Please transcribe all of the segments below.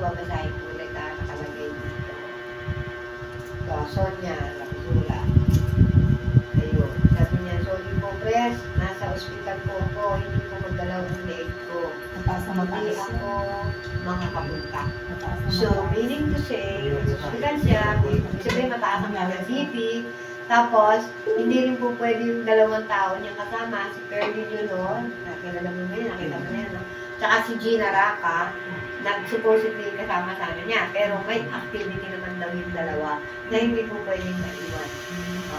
babasahin ko ulit nakalagay dito. So, Sonia Rapizula. Ayun. Sabi niya, sorry po, Pres. Nasa ospital po ako. Hindi ko magdalaw ang leeg ko. Hindi ako makakapunta. So, meaning to say, ospital siya, sabihin mataas ang BP, tapos, hindi rin po pwede yung dalawang tao niyang kasama, si Perry Junior, nakilala mo yun, nakita mo na yan, no? Tsaka si Gina Raka, supposedly kasama sana niya, pero may activity naman daw yung dalawa na hindi po pwedeng maiwan.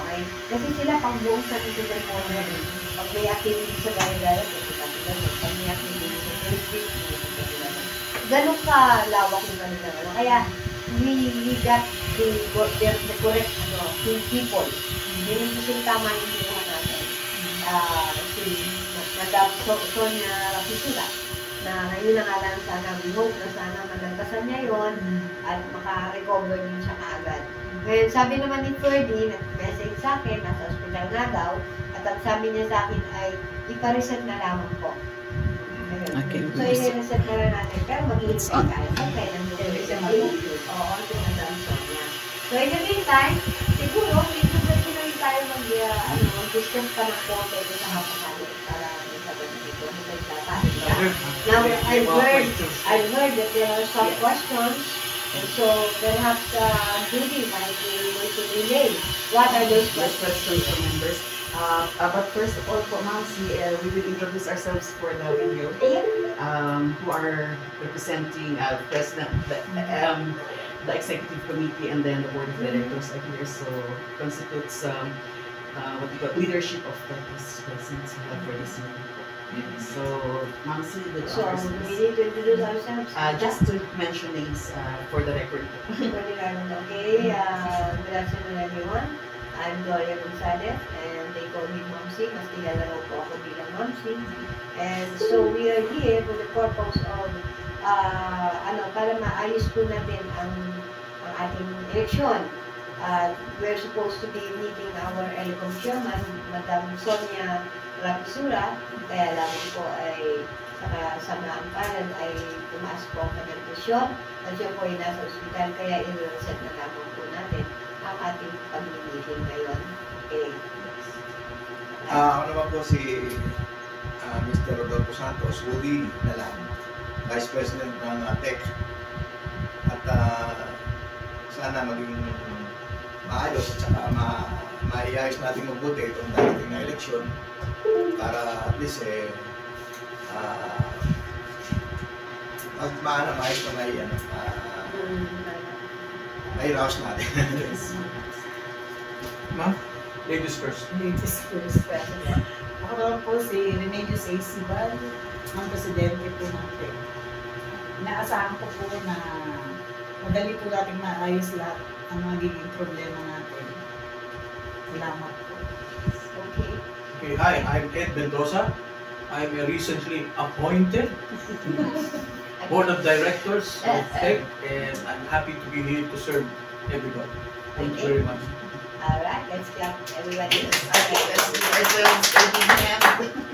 Okay? Kasi sila pang buong sa physical po na rin. Pag may activity sa gaya-gaya, pag may activity sa first week, ganun ka lawak yung kanila. Kaya, we got the correct people. Yung kasing tama yung kinuha natin. Si Madam Sonia Rapizula, na ngayon ang alam sana, we hope na sana malagpasan niya yun at maka-recover din siya kaagad. Ngayon, sabi naman ni Ferdy, nag-message sa akin, nasa hospital na daw, at ang sabi niya sa akin ay, ipa-reset na lamang po. Okay. So, i-reset na lang natin. Pero mag-iisip tayo. Okay, nandun siya mag-iisip. Oo, si Madam Sonia. So, in the meantime, siguro, medyo na rin tayo mag-discuss pa ng konti sa hapakali para sabihin dito. Now, I've heard that there are some questions, and so perhaps Judy might be able to relay. What are those questions from members? But first of all, we will introduce ourselves for the video. Who are representing President, the Executive Committee, and then the Board of Directors are here. So constitutes what you call leadership of the presidents we have for this year. So, Mamsi, so we need to introduce ourselves. Just to mention names for the record. Okay. Good afternoon, everyone. I'm Gloria Gonzalez, and they call me Mamsi. Mas kilala raw po ako bilang Mamsi. And so we are here for the purpose of para maayos po natin ang ating eleksyon. We're supposed to be meeting our ELCOM chairman, Madam Sonia Rapizula, kaya lamang po ay sa maamparan ay tumaas po ang kanyang presyon at siya po ay nasa ospital, kaya i-reset na lamang po natin ang ating pag-meeting ngayon. Okay. Ako naman po si Mr. Rodolfo Santos, Woody Nalang, Vice President ng TEC. At sana maging maayos at saka maiayos natin mabuti itong darating na eleksyon para at least maayos na may raos natin. Ma'am, ladies first. Ladies first. Ako naman po si Remedios A. Sibal, ang presidente po natin. Inaasahan ko po na madali po natin maayos lahat ang magiging problema natin. Salamat po. Okay. Okay, hi, I'm Ed Mendoza. I'm a recently appointed Board of Directors of TEC, and I'm happy to be here to serve everybody. Thank you very much. Alright, let's clap everybody. Okay, let's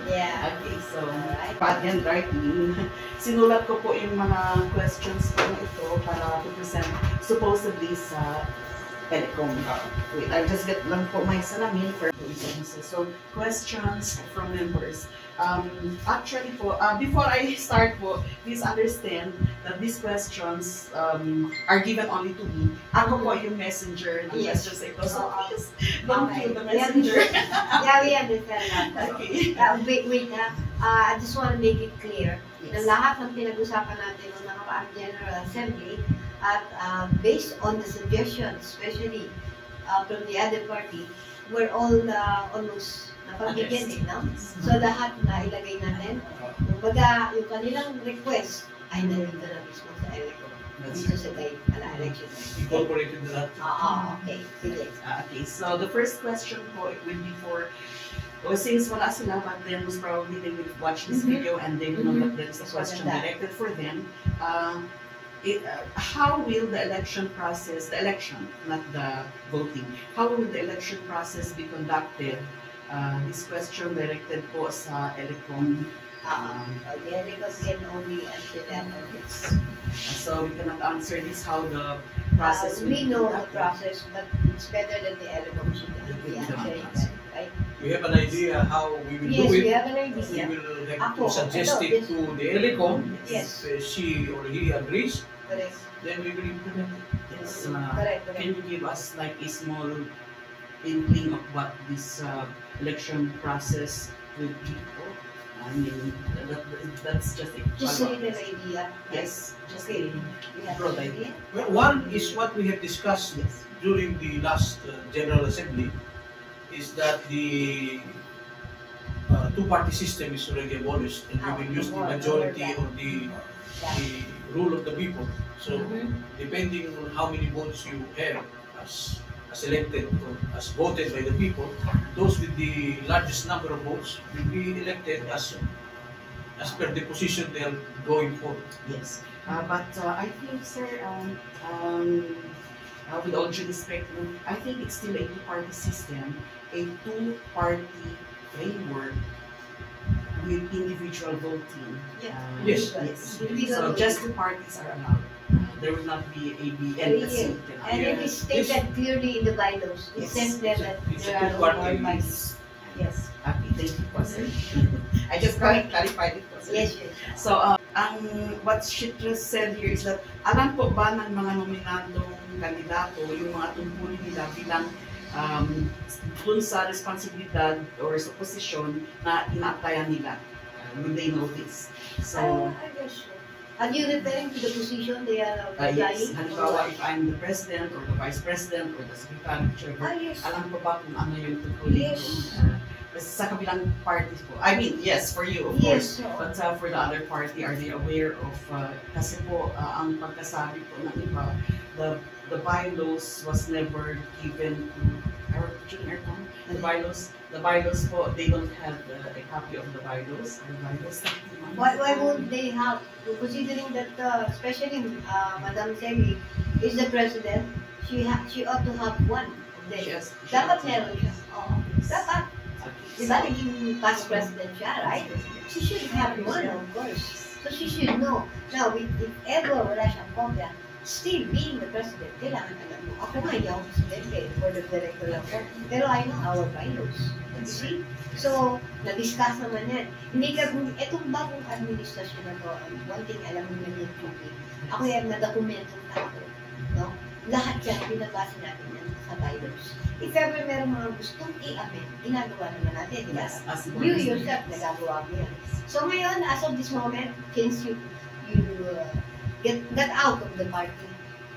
Yeah. Okay, so, Alright. handwriting. Sinulat ko po yung mga questions po na ito para to present supposedly sa ELCOM. Wait, I'll just get lang po my salamin for so questions from members. Actually po, before I start po, please understand that these questions are given only to me. Ako po yung messenger ng questions ito. So please, don't feel the messenger. Yeah, we understand that. Okay. Wait, I just want to make it clear na lahat ng pinag-usapan natin ng nakaraang General Assembly at based on the suggestions, especially from the other party, we're all almost napagbigyan no? So lahat na ilagay natin. Kumbaga, yung kanilang request ay nandito na mismo sa ELCOM. Dito sa election. Incorporated na lahat. Okay. Sige. Okay, so the first question po, it will be for, since wala sila, but then most probably they will watch this video and they will know that there is a question directed for them. How will the election process, the election, not the voting, how will the election process be conducted? This question directed po sa ELCOM The ELECOM can only answer that on its. So we cannot answer this how the process will We be know the conducted. process, but it's better that the ELECOM should be answering that, right? We have an idea how we will Yes, do we it. have an We idea. will have to Ako, suggest ito, it to the ELECOM. Yes. If she or he agrees, Correct. then we will implement it. Yes, Correct. can you give us like a small inkling of what this election process will be? I mean, that's just a Just a little idea. Yes, just Okay. a We have broad an idea. Well, one is what we have discussed Yes. during the last General Assembly, is that the two-party system is already abolished, and we will use the majority or the rule of the people. So, depending on how many votes you have as elected or as voted by the people, those with the largest number of votes will be elected as per the position they are going for. Yes, but I think, sir, with all due respect, I think it's still a two-party system, a two-party framework with individual voting. Yeah. Yes. Yes. Individual So just two parties are allowed. There will not be a B and a C. And it is stated clearly in the bylaws. It Yes. says there that It's there a are no two-party. more parties. Yes. Okay, thank you po, sir. I just clarified it po, sir. Yes, yes. So, what she just said here is that alam po ba ng mga nominadong kandidato yung mga tungkulin nila bilang dun sa responsibilidad or sa posisyon na ina-applyan nila when they know this. So, I guess so. Are you referring to the position they are yes, applying? halimbawa if I'm the president or the vice president or the secretary, whichever, Yes. alam po ba kung ano yung tungkulin Yes. ko? Sa kabilang parties po. I mean, yes, for you, of course. Yes. So, But for the other party, are they aware of, kasi po, ang pagkasabi po ng iba, the bylaws was never given to our junior town. The bylaws po, they don't have a copy of the bylaws. why would they have, considering that, especially Madam Semi is the president, she ought to have one of them. Yes. Dapat meron siya. Oo. Dapat. Diba naging past president siya, right? She should have one, of course. So she should know. Now, if ever wala siyang kopya, still being the president, kailangan alam mo. Ako nga, hindi ako presidente, board of director lang po. Pero I know our bylaws. You see? So, na-discuss naman yan. Hindi ka, itong bagong administrasyon na to, one thing alam mo naman yung tubig. Ako yan, na-dokumentong tao. No? Lahat yan, binabasa natin yan sa bylaws. If ever meron mga gustong i-amend, ginagawa naman natin, di ba? Yes, as You yourself, nagagawa mo yan. So ngayon, as of this moment, since you got out of the party,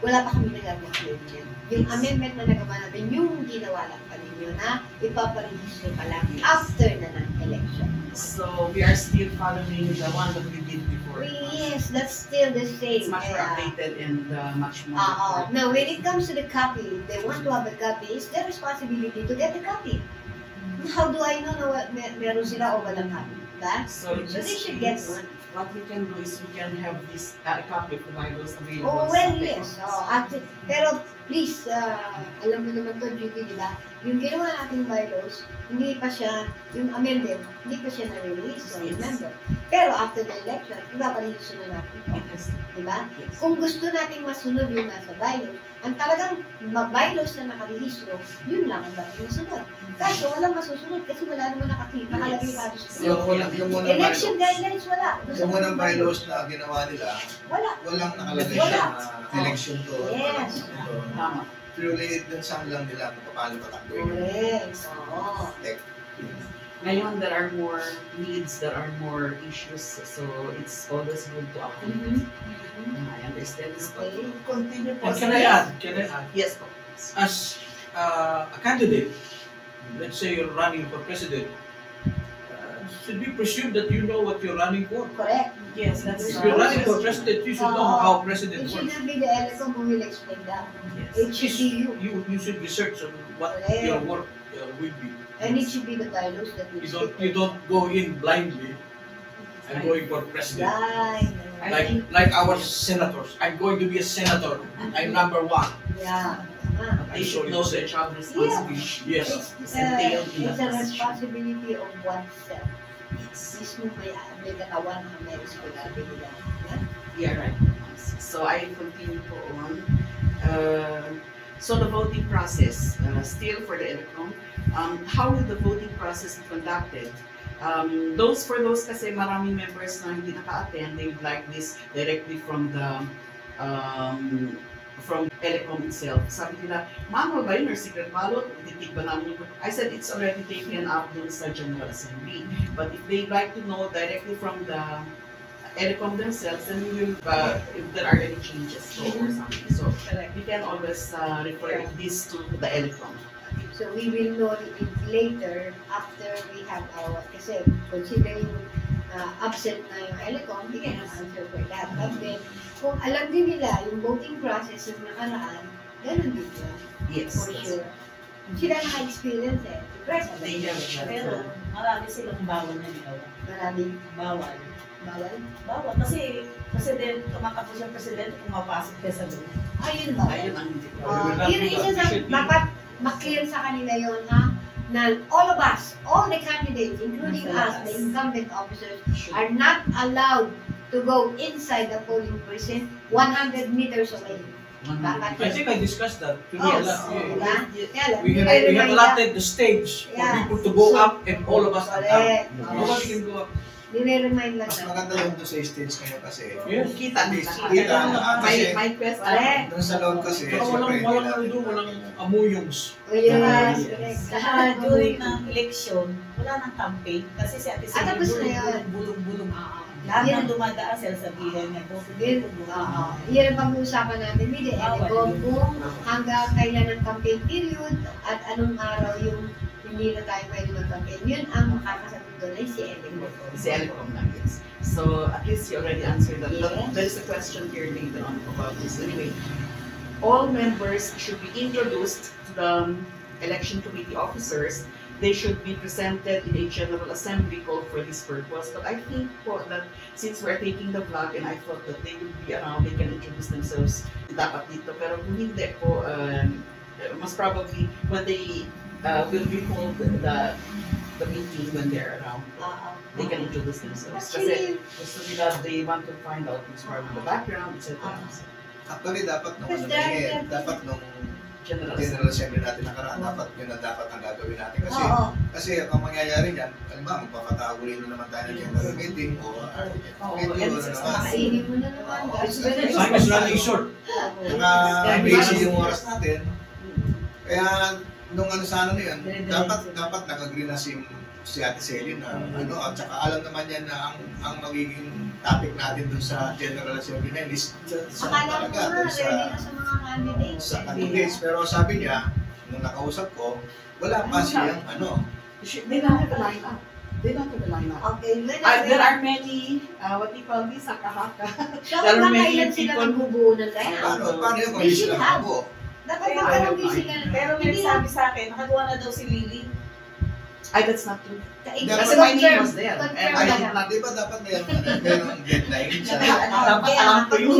wala pa kami nagagawa yun. Yung amendment na nagawa natin, yung ginawa lang pa ninyo na ipaparehistro pa lang after na ng election. So, we are still following the one that we did before. Yes, that's still the same. It's much more updated and much more. Now, when it comes to the copy, they want to have a copy, it's their responsibility to get the copy. How do I know na meron sila o walang copy? Diba? So they should get one. What we can do is we can have this copy of the bylaws available. Oh, well, yes. Actually, pero please, alam mo naman to, Judy, di ba? Yung ginawa nating bylaws, hindi pa siya, yung amended, hindi pa siya na-release, so remember. Pero after the election, iba pa rin yung sunod natin ito. Di ba? Kung gusto nating masunod yung nasa bylaws, ang talagang bylaws na nakarehistro, yun lang ang dapat masunod. Kaso walang masusunod kasi wala naman nakalagay pa Yung unang election bylaws, guidelines, wala. yung unang bylaws na ginawa nila, Wala. walang nakalagay Wala. na election to. Yes. Tama. Purely dun sa lang nila kung paano patakbo yung Correct. Oo. tech. Ngayon, there are more needs, there are more issues, so it's always good to update. I understand this, but Okay. continue po. And can I add? Yes po. As a candidate, let's say you're running for president, should be presumed that you know what you're running for. Correct. Yes, that's If you're running for president, you should know how president It should works. not be the ELECOM who will explain that. Yes. It should be you. You should research on what Correct. your work will be. And it should be the bylaws that will You don't go in blindly. I'm going for president. Right. Like our senators. I'm going to be a senator. I'm number one. Yeah. They should know their job responsibility. Yes. It's entailed in a that position. responsibility of oneself. mismo may katawan ang may responsibilidad. Yeah, right. So I continue po on. So the voting process, still for the ELECOM, how will the voting process be conducted? For those kasi maraming members na hindi naka-attend, they would like this directly from the from ELECOM itself. Sabi nila, ma'am, ba yun or secret ballot? Titig ba namin yung... I said it's already taken up dun sa General Assembly. But if they'd like to know directly from the ELECOM themselves, then we will, if there are any changes or something. So we can always refer this to the ELECOM. So we will know it later after we have our, kasi considering absent na yung ELECOM, we can answer for that. But then, kung alam din nila yung voting process ng nakaraan, ganun din yun. Yes. For sure. Sila naka-experience eh. Pero marami silang bawal na ginawa. Maraming Bawal. bawal. Bawal. Kasi presidente, tumakapos yung presidente, pumapasok ka sa loob. Ayun ba? Ayun ang hindi ko. Yun ang isa sa dapat maklear sa kanila yun ha, na all of us, all the candidates, including us, the incumbent officers, are not allowed to go inside the polling precinct 100 meters away. I think I discussed that. Oh, Yeah. diba? We have allotted the stage for people to go up and all of us are down. Correct. Nobody can go up. Nire-remind lang Mas na. maganda yung doon sa stage ngayon kasi Yes. Kita nila. Kita na. Kasi May question. Correct. doon sa loob kasi, Pero siyempre, walang ano doon, walang amuyong. O yun, Yes. correct. Saka during ng election, wala nang campaign. Kasi si Ate Celia, tapos na yun. bulong-bulong. Lahat Yan. ng dumadaan, sila sabihin niya, Yun, yan ang pag-uusapan natin. Hindi, kung hanggang kailan ang campaign period at anong araw yung hindi na tayo pwede mag-campaign. Yun ang makakasagot doon ay si Ellen. Si ELECOM lang, yes. So at least you already answered that. But Yes. there's a question here later on about this. Anyway, all members should be introduced to the election committee officers. They should be presented in a General Assembly called for this purpose. But I think po that since we're taking the vlog and I thought that they will be around, they can introduce themselves dapat dito. Pero kung hindi po, most probably when they will be called the meeting when they're around, they can introduce themselves. Kasi Actually, gusto nila, they want to find out who's part of the background, etc. actually dapat nung Because ano there- na dapat nung General General Assembly natin nakaraan, dapat yun ang dapat ang gagawin natin. Kasi oo. kasi ang mangyayari niyan, halimbawa magpapataguloy na naman tayo ng general meeting o medyo and ano naman. Kainin mo na naman. guys. Time is running short. Naka-busy yung oras natin. Kaya nung ano sana na yun, dapat nag-agree na si Ate Celia na ano, at saka alam naman niya na ang magiging topic natin dun sa General Assembly na yun is sa Akala ko talaga nga, dun ready na sa mga candidates. sa candidates. Pero sabi niya, nung nakausap ko, wala pa siyang ano. They don't have a lineup. They don't have a lineup. Okay, There are many, what do you call this, haka-haka. So, there are many kailan sila people- magbubuo ng lineup? Paano yung kung They hindi should sila have. makabuo? Dapat Pero magkaroon din sila. Pero may Hindi sabi sa akin, nakagawa na daw si Lily. Ay, that's not true. Kasi Kasi my name was there. And I Ay, did not. di ba dapat mayroong deadline sa... Dapat alam ko yun.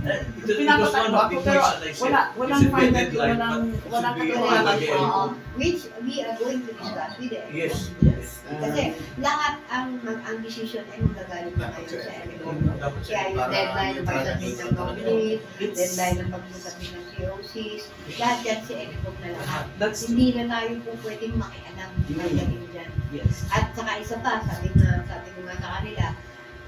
It was one of the points that I said. Walang It should be a final, deadline, walang but it should be katotohanan by the po. ELECOM. Which we are going to discuss with them. Yes. Yes. Kasi lahat ang decision ay magagaling na kayo sa ELECOM. Dapat siya. Kaya yung deadline ng pagsabit ng complete, deadline ng pagsabit ng COCs, lahat yan si ELECOM na lahat. That's Hindi na tayo po pwedeng makialam pagdating dyan. yes. At saka isa pa, sabi ko nga sa kanila,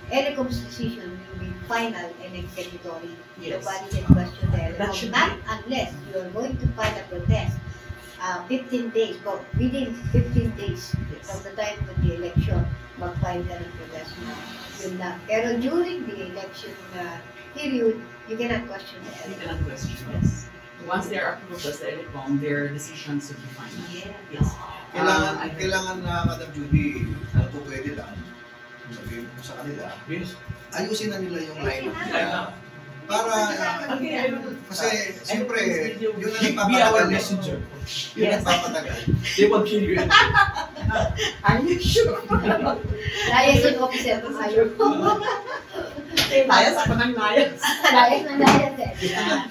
ELECOM's decision will be final and executory. Yes. Nobody can question the That ELECOM, should not unless you are going to file a protest 15 days, but within 15 days from the time of the election, mag-file ka ng protest mo. Yun lang. Pero during the election period, you cannot question the You ELECOM. cannot question, yes. Once they are approved as the ELECOM, their decisions will be final. Yes. Kailangan na, Madam Judy, ano po pwede lang, sabihin mo sa kanila, Yes. ayusin na nila yung lineup nila. Para, kasi siyempre, yun ang Be our nagpapatagal. messenger. Yun ang nagpapatagal. They will kill you. Are you sure? Liaison officer, ayaw. Tayo sa panangnayan. Layas na layas eh.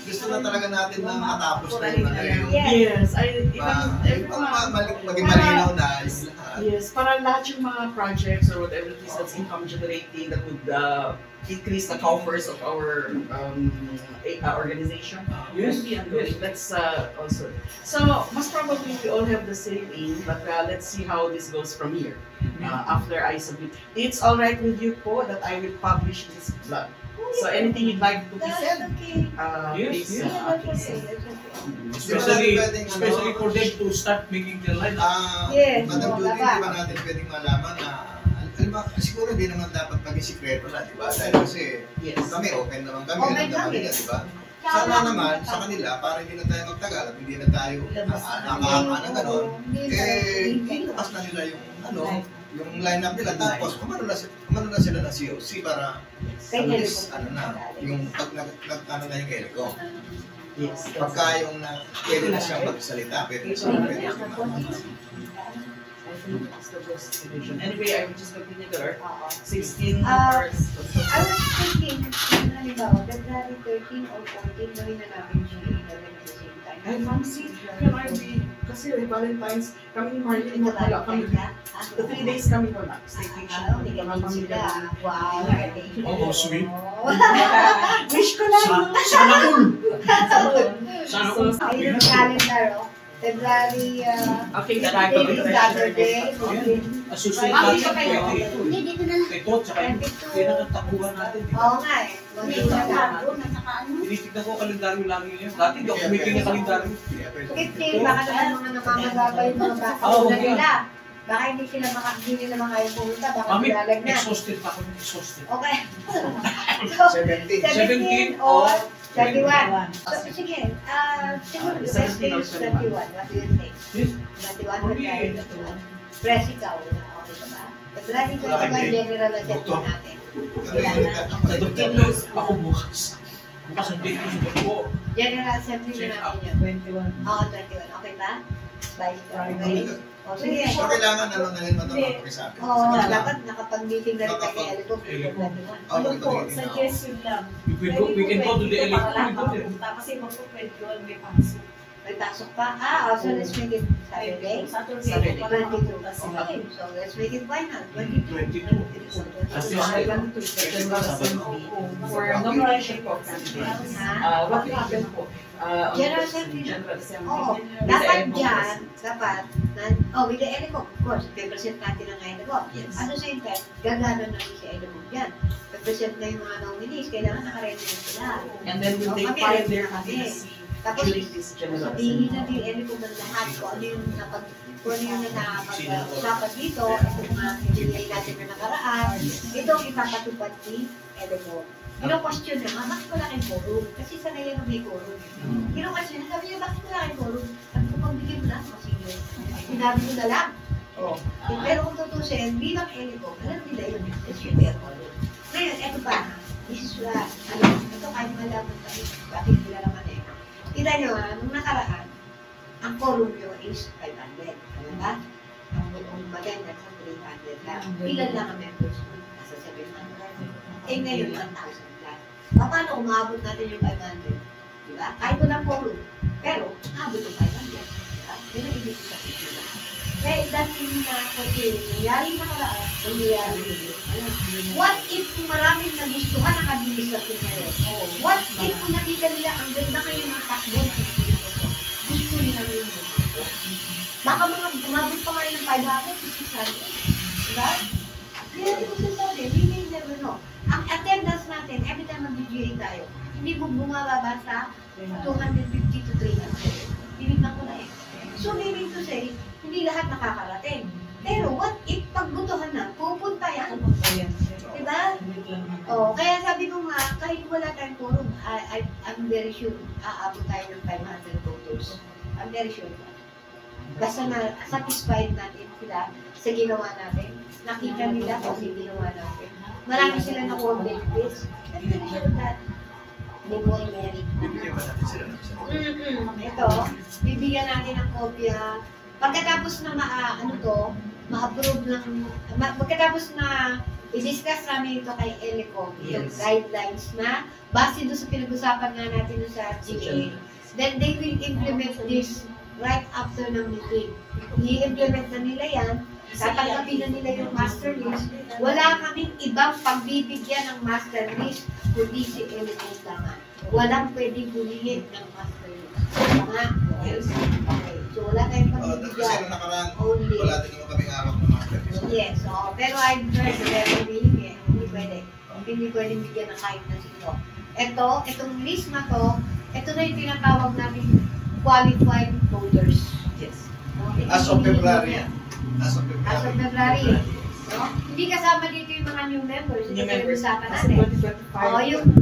Gusto na talaga natin na matapos na yung ano yung Yes, maging malinaw na yung lahat. yes, para lahat yung mga projects or whatever it is that's income generating that would increase the coffers of our organization. Yes, Would be yes. ongoing. Let's also. So most probably we all have the same aim, but let's see how this goes from here. After I submit, it's all right with you, po, that I will publish this blog. So anything you'd like to be said, okay. Yes, please, yes. That's please. okay. That's okay. Especially for them to start making their life. Yes, Madam Judy, dapat. di ba natin pwedeng malaman na alam mo, siguro hindi naman dapat maging sikreto na, di ba? Dahil kasi Yes. kami, open naman kami, Open alam naman kami. nila, di ba? Sana naman, sa kanila, para hindi na tayo magtagal at hindi na tayo nakahama na gano'n, ilukas na nila yung yung lineup nila. Tapos, kumano na sila ng COC para at least, yung pag ano na yung Helicom. Yes. Pagka yung pwede na siyang magsalita, pwede na siyang I think that's the best solution. Anyway, I will just continue there. Oo. 16 Ah, hours. I was thinking, halimbawa, February 13 or 14, gawin na natin GA11 at the same time. Ay, Mamsi, can I be, kasi Valentine's, kami ni Marlene, wala kami. 3 days kami wala. Staycation. Hindi ka sila. Wow. Oh, sweet. Wish ko lang. Sana all. Sana all. Ayun ang calendar, oh. February, Okay, 15, Saturday, 14. Associate Mami, natin, ba kayo? 22. Hindi, dito na lang. Ito, tsaka yung pinakatakuhan natin, di ba? Oo nga eh. Hindi Hindi na na lang. Tinitignan ko ang kalendaryo lagi ngayon. Dati hindi ako kumiking ng kalendaryo. 15, baka naman mga namamagabay yung mga bata Oo, na yeah. nila. Baka hindi nila makaya pumunta, baka Kami, nilalagnan. exhausted pa ako. Exhausted. Okay. So, 17. 17 or 31. 21. So, sige, siguro the 17 best day or is 21. What do you think? Yes. 21 or 21? Press ikaw. Okay ka ba? February Wala kang 21, date. general assembly Doktor. natin. Sa Dr. Knows, ako bukas. Bukas ang date ko sa ko. General assembly na natin yun. 21. Oo, 21. Okay ba? Bye. Friday. O, sige. So, kailangan ano na rin matapos sa akin. Oo, dapat nakapag-meeting na rin kayo kay Eliko. Ano po, suggestion lang. We can go to the electric. Kasi magpo-pwede yun, may pasok. May pasok pa. So let's make it Saturday. Saturday. 22. Okay, so let's make it final. 22. 22. As you said. For nomination of candidates. What will happen po? General Assembly. General Assembly. Oo, dapat dyan, with the Eliko, of course, represent natin ang Eliko. Yes. At the same time, gagana na rin si Eliko dyan. Represent na yung mga nominees, kailangan nakaredy na sila. And then will they file their candidacy Tapos, during this general sabihin assembly? na din Eliko ng lahat kung ano yung nakapag-usapan dito, itong mga pinili natin na nakaraan, itong ipapatupad ni Eliko. Kino-question niya, bakit wala kayong forum? Kasi sanay yan may forum. Kino-question niya, sabi niya, bakit wala kayong forum? Sabi ko, pagbigyan mo lang, kasi yun. Sinabi ko na lang. Pero kung tutusin, bilang Eliko, alam nila yun, it's your forum. Ngayon, eto pa, this is ito kahit malaman tayo, bakit nila naman eh. Kita nyo, nung nakaraan, ang forum nyo is 500. Ano ba? Ang maganda sa 300 lang. Ilan lang ang members mo? Nasa 700. Eh ngayon, 1,000 lang. Paano umabot natin yung 500? Diba? Kahit walang forum. Pero, umabot yung 500. Diba? Yun ang ibig sabihin. Kaya dahil na nangyari nakaraan, nangyari what if kung maraming nagustuhan ang administrasyon ngayon? What if kung nakita nila ang ganda kayo ng takbo ng administrasyon? Gusto nila rin yun. Baka mga umabot pa kayo ng 500, 600. Diba? Kaya ito sasabi, we may never know. Ang attendance natin, every time mag-GA tayo, hindi mo bumababa sa 250 to 300. Tinignan ko na eh. So meaning to say, hindi lahat nakakarating. Pero what if pagbutuhan na, pupunta yan. Diba? Kaya sabi ko nga, kahit wala tayong forum, I'm very sure, aabot tayo ng 500 voters. I'm very sure. Basta na satisfied natin sila sa ginawa natin. Nakita nila kung sa ginawa natin. Marami sila nakuha benefits. I'm very sure that they will merit. Bibigyan ba natin sila ng isa? Ito, bibigyan natin ng kopya. Pagkatapos na ma-approve ng, pagkatapos na i-discuss namin ito kay Elecom, yung Yes. guidelines na base doon sa pinag-usapan nga natin doon sa GA. Then they will implement this right after ng meeting. I-implement na nila yan, tatanggapin na nila yung master list. Wala kaming ibang pagbibigyan ng master list kundi si Elecom lang. Walang pwedeng hulihin ng master list. Tama? Yes. Okay. So wala tayong Kasi pagbibigyan. nung nakaraan, Only. wala din naman kami hawak ng master list. Yes, oo. Pero I've heard that they're willing eh. Hindi pwede. Hindi pwede bigyan ng kahit na sino. Itong list na to, ito na yung tinatawag namin qualified voters. Yes. Okay? As of February yan. As of As of February. February. No? Hindi kasama dito yung mga new members. New Ito yung members. usapan Kasi natin. 2025. Oo,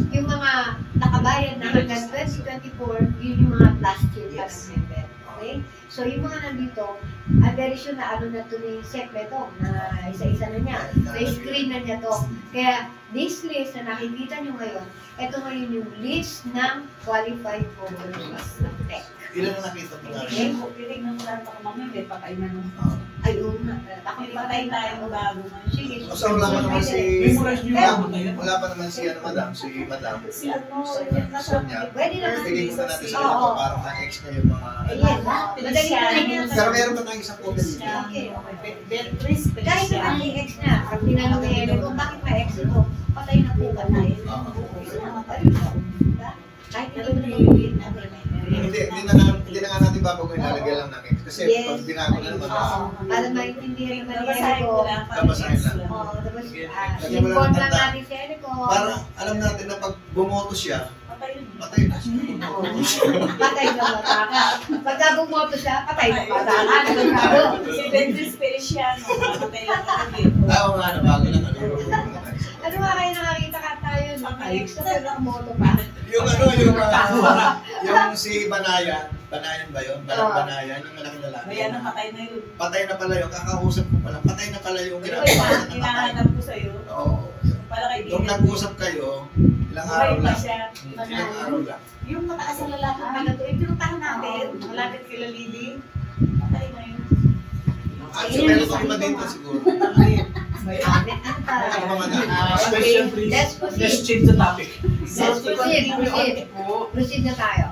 yung mga nakabayad na hanggang 2024, yun yung mga last year pa Yes. ng member. Okay? So, yung mga nandito, I'm very sure na ano na to ni Sec Beto, na isa-isa na niya. Na-screen na niya to. Kaya, this list na nakikita nyo ngayon, ito ngayon yung list ng qualified voters ng TEC. Ilan na nakita ko na Okay? rin? Pitignan mo lang pa kami, may patay na nung. Ayun na. Ako Patay tayo bago man. Sige. So, wala pa naman si... Memorize niyo yung na yan. Wala pa naman si Madam. Si ano, Sonia. Pwede naman. Tigil muna natin sa Oo. ito para ma-ex na yung mga... Yes, ha? Madali na lang yan. Pero meron pa tayong isang comment dito. Okay. Beatrice, Kahit naman i-ex na, pag tinanong ni Ellen kung bakit ma-ex ito, patay na po ba tayo? Kahit hindi mo naman Hindi na nga natin babagoy, lalagyan lang ng ex. Kasi Yes. pag binago na naman, Oo. Para maintindihan naman ni Babasahin ko Ellen lang. Babasahin lang. Oo, tapos Lagyan mo lang inform ng lang tanda. natin si Ellen ko. para alam natin na pag bumoto siya, Patay yun. patay na siya. Patay na bata ka. Pagka bumoto siya, patay na bata ka. Nagkakaroon. Si Beatrice Feliciano, patay lang kami. Oo nga, nabago na kami. Ano nga kayo nakakita ka tayo nung ex na nagmoto pa? Yung yung si Banayan ba yun? Banayan, yung malaking lalaki. Bayan ang patay na yun. Patay na pala yung kakausap ko pala. Patay na pala yung ginagawa sa nakatay. Hinahanap ko sa'yo. Oo. Para kay Nung nag-usap kayo, ilang Buhay araw pa lang. siya. Ilang araw lang. Yung mataas na lalaki na ito, yung pinuntahan natin, malapit kila Lily. Patay na yun. Actually, meron pa iba dito siguro. Ano pa man Question please. Let's proceed. Let's change the topic. Let's proceed. Proceed na tayo.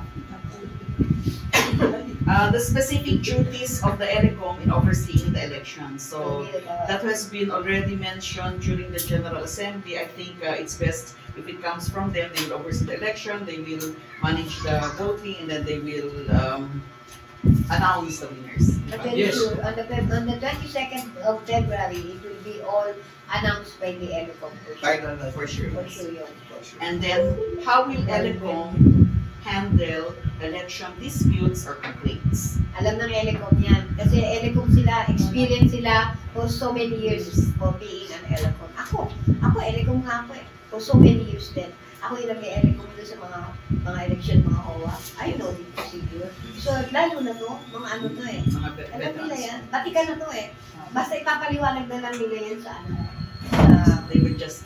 The specific duties of the ELECOM in overseeing the election. So that has been already mentioned during the General Assembly. I think it's best if it comes from them. They will oversee the election, they will manage the voting, and then they will announce the winners. Yes. On the 22nd of February, it will be all announced by the ELECOM. Final na for sure. For sure yun. For sure. And then, how will ELECOM handle election disputes or complaints? Alam ng ELECOM yan. Kasi ELECOM sila, experience sila for so many years for being an ELECOM. Ako ELECOM nga ako eh. For so many years din. Ako ilang may ELECOM doon sa mga election, mga HOA. I know the procedure. So, lalo na to, mga ano to eh. Mga Alam nila veterans. yan. Batikan na to eh. Basta ipapaliwanag na lang nila yan sa ano. They would just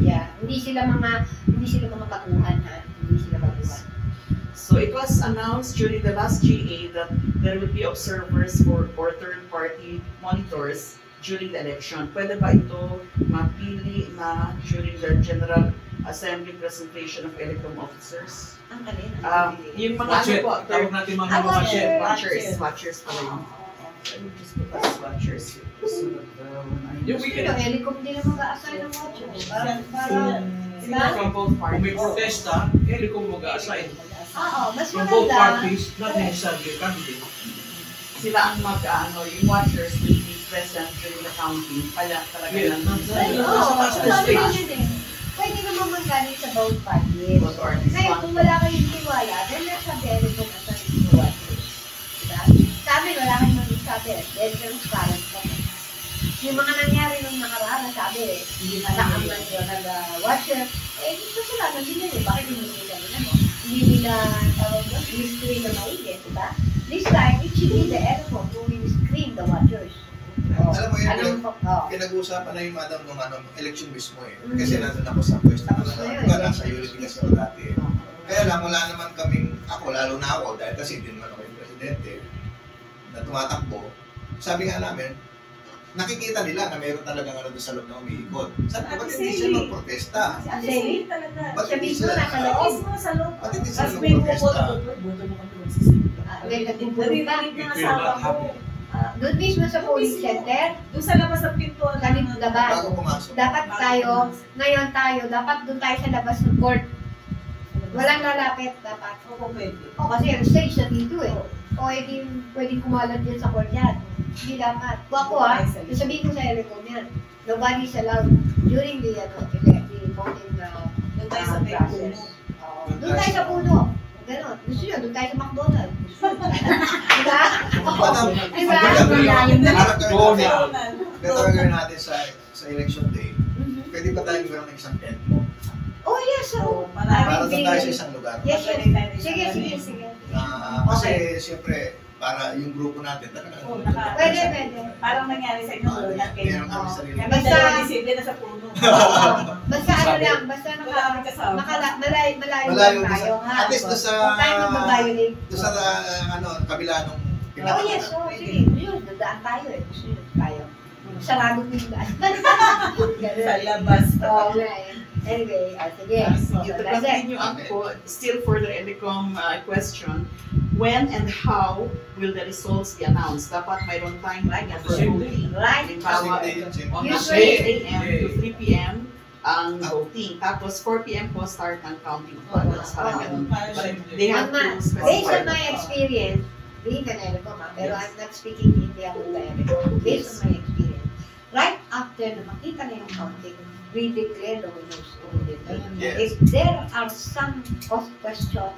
Yeah. Hindi sila mga baguhan ha. Hindi sila baguhan. So it was announced during the last GA that there will be observers or third-party monitors during the election. Pwede ba ito mapili na during the General Assembly presentation of ELECOM officers? Ang kalin. Yung mga Watch it. po, Tawag natin mga Ah, watch it. watchers pala yun. Let me just put as watchers here. So that when I Yung Gusto weekend. nyo, ELECOM din ang mag-a-assign ng watchers. Para, from both Kung may parties. protesta, ELECOM mag-a-assign. oo, mas From both maganda. parties, not necessarily a candidate. Sila ang yung watchers will be present during the counting. Kaya talaga Yes. lang. Ay, oo, sabi ko yun eh. Pwede naman manggaling sa both parties. Both parties. Ngayon, kung wala kayong tiwala, then nasa ELECOM at sa watchers. Diba? Sa amin, wala kayong mag-sabi. Very transparent kami. Yung mga nangyari nung nakaraan, sabi eh, hindi na lang ang nag-watcher. Eh, kasalanan din yun eh. Bakit hindi nila ano? Hindi nila, screen na maigi, diba? This time, it should be the ELECOM who will screen the watchers. Alam mo yun, Oh. pinag-uusapan na yung madam nung election mismo eh. Kasi nandun ako sa pwesto na nasa unity kasi ako dati eh. Kaya lang, wala naman kaming, ako, lalo na ako, dahil kasi hindi naman ako yung presidente, na tumatakbo. Sabi nga namin, nakikita nila na mayroon talagang ano doon sa loob na umiikot. Sabi ko, ba't Ate hindi Sally. sila magprotesta? Si Ate Sally talaga. Ba't Siya hindi mismo sila nasa loob. Mismo sa loob. Ba't hindi sila Tapos may magprotesta? bumoto mo kami magsisipin. May nagpupulong pa. Narinig ng It will asawa not ko. happen. Doon mismo sa police center, Doon sa labas ng pintuan. Kalim labas. Bago pumasok. dapat tayo, ngayon tayo, dapat doon tayo sa labas ng court. Walang lalapit, dapat. Oo, pwede. O kasi ang stage na dito eh. O pwedeng kumalat yan sa court yan. Hindi dapat. Kung ako sasabihin ko sa Elecom yan. Nobody's allowed during the voting Doon tayo sa may process. puno. Doon tayo sa puno. Ganon. Gusto nyo, doon tayo sa McDonald's. Diba? Madam, Diba? ang McDonald's. gagawin natin sa election day, Mhm. pwede ba tayo magkaroon ng isang tent? Oh yes, So, so. Para doon tayo sa isang lugar. Yes, yes. Sige, sige, sige. Kasi siyempre, para yung grupo natin talaga. Oo, Pwede. Parang nangyari sa inyo doon. Meron kami sarili. Kami Basta- dalawa disiple na sa puno. Basta ano lang, basta Wala kami kasama. malayo Malayo lang doon tayo, sa, ha? at least doon sa, Huwag tayo mag-violate. doon sa kabila nung Oh yes, oh, sige. Yun, dadaan tayo eh. Gusto nyo, tayo. Sarado ko yung daan. Sa labas. Oo nga eh. Anyway, sige. To continue up po, still for the Elecom question, when and how will the results be announced? Dapat mayroon tayong Right, for same voting. Right? Halimbawa, On the Usually, 8 a.m. to 3 p.m. ang Ah. voting. Tapos 4 p.m. po start ang counting of ballots. Parang ganun. Same But they have Mama, to based specify. on my experience, being an Elecom, pero I'm not speaking hindi ako sa Elecom. Based on my experience, right after na makita na yung counting, we declare the winners of the day. Yes. If there are some question,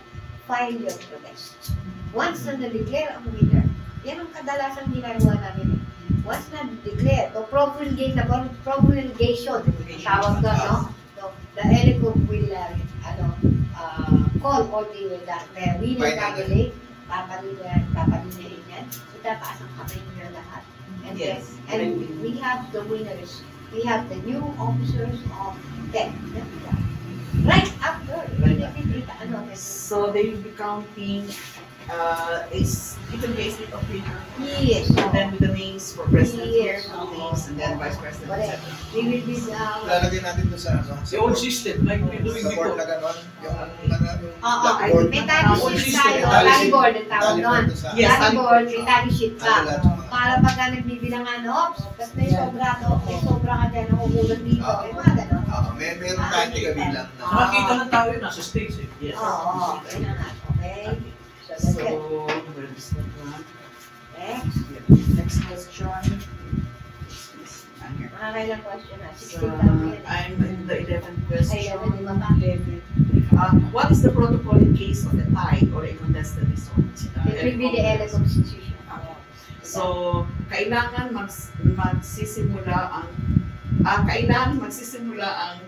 file your protest. Once na na-declare ang winner, yan ang kadalasan ginagawa namin. Once na-declare, the promulgation, tawag doon, no? So, the Elecom will call all the winner candidate, papalinahin yan, itataas ang kamay nila lahat. And Yes. then, and we have the winners. We have the new officers of tech. Right after, So they will be counting it will be a slip of paper. yes. And then with the names for president here, Yes. names, and then vice president, Correct. etc. We will be Lalagay natin doon sa The old system, like we're doing sa board before. na gano'n, yung Oo, may tally sheet tayo, tally board ang tawag doon. Yes, Tally board, may tally sheet Tally ka. board. Para pagka nagbibilangan, ops, tapos may sobra to, may sobra ka dyan, nakukulang dito, may mga gano'n. Meron tayong tigabilang na. Makita ng tao yun, nasa stage eh. Yes. Oo, okay na nga. Okay. So, that's So, it. where is that one? Next. Next question. I'm here. Makakailang question na. So, 16,000. I'm in the 11th Ay, question. ano, lima pa. What is the protocol in case of a tie or a contested result? It will be the Elecom Constitution. So, kailangan magsisimula ang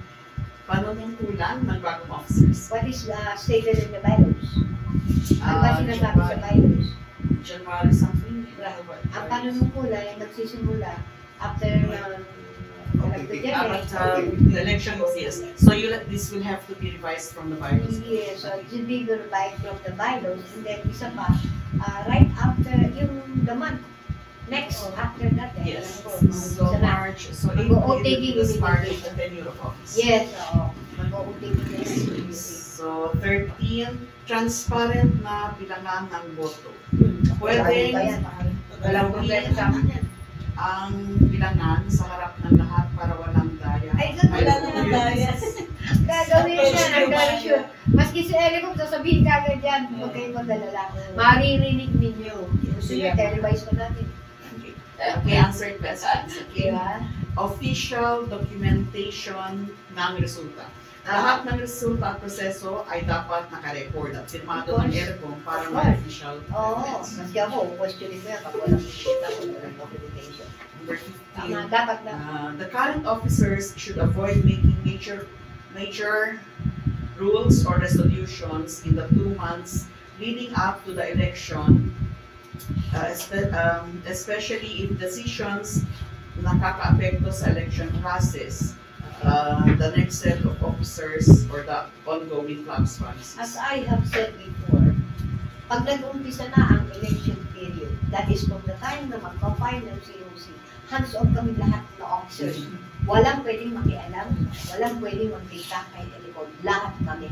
panunungkulan ng bagong officers. What is stated in the bylaws? Ano ba sinasabi sa bylaws? January something? Ang panunungkulan ay magsisimula after The election is yes. So this will have to be revised from the bylaws. Yes, so it should be revised from the bylaws and then isa pa, right after the month. Next, after that. Yes. So, So March, so Mag-o-OTG April will start with the tenure of office. yes, oo. Mag-uuting na yun. So 13, transparent na bilangan ng boto. Pwedeng Walang problema sa akin yan. ang bilangan sa harap ng lahat para walang daya. Ay, ganun Wala lang. naman bias. Gagawin yan, I'm very sure. Maski si Elecom, sasabihin ka agad yan, huwag kayong mag-alala. Maririnig ninyo. Gusto nyo, televise ko natin. Okay, answered questions. Okay. Diba? Official documentation ng resulta. Lahat ng resulta at proseso ay dapat naka-record at firmado ng Elecom para ma-official. Oo, maski ako, questionin mo yan kapag walang shit ako, walang documentation. Number Tama, 15. dapat na. The current officers should avoid making major rules or resolutions in the 2 months leading up to the election, especially if decisions nakaka-apekto sa election process, the next set of officers or the ongoing clubs policies. As I have said before, pag nag-umpisa na ang election period, that is from the time na magpa-file ng COC hands-on kami lahat na officers. Walang pwedeng makialam, walang pwedeng magdita kay Elecom. Lahat kami.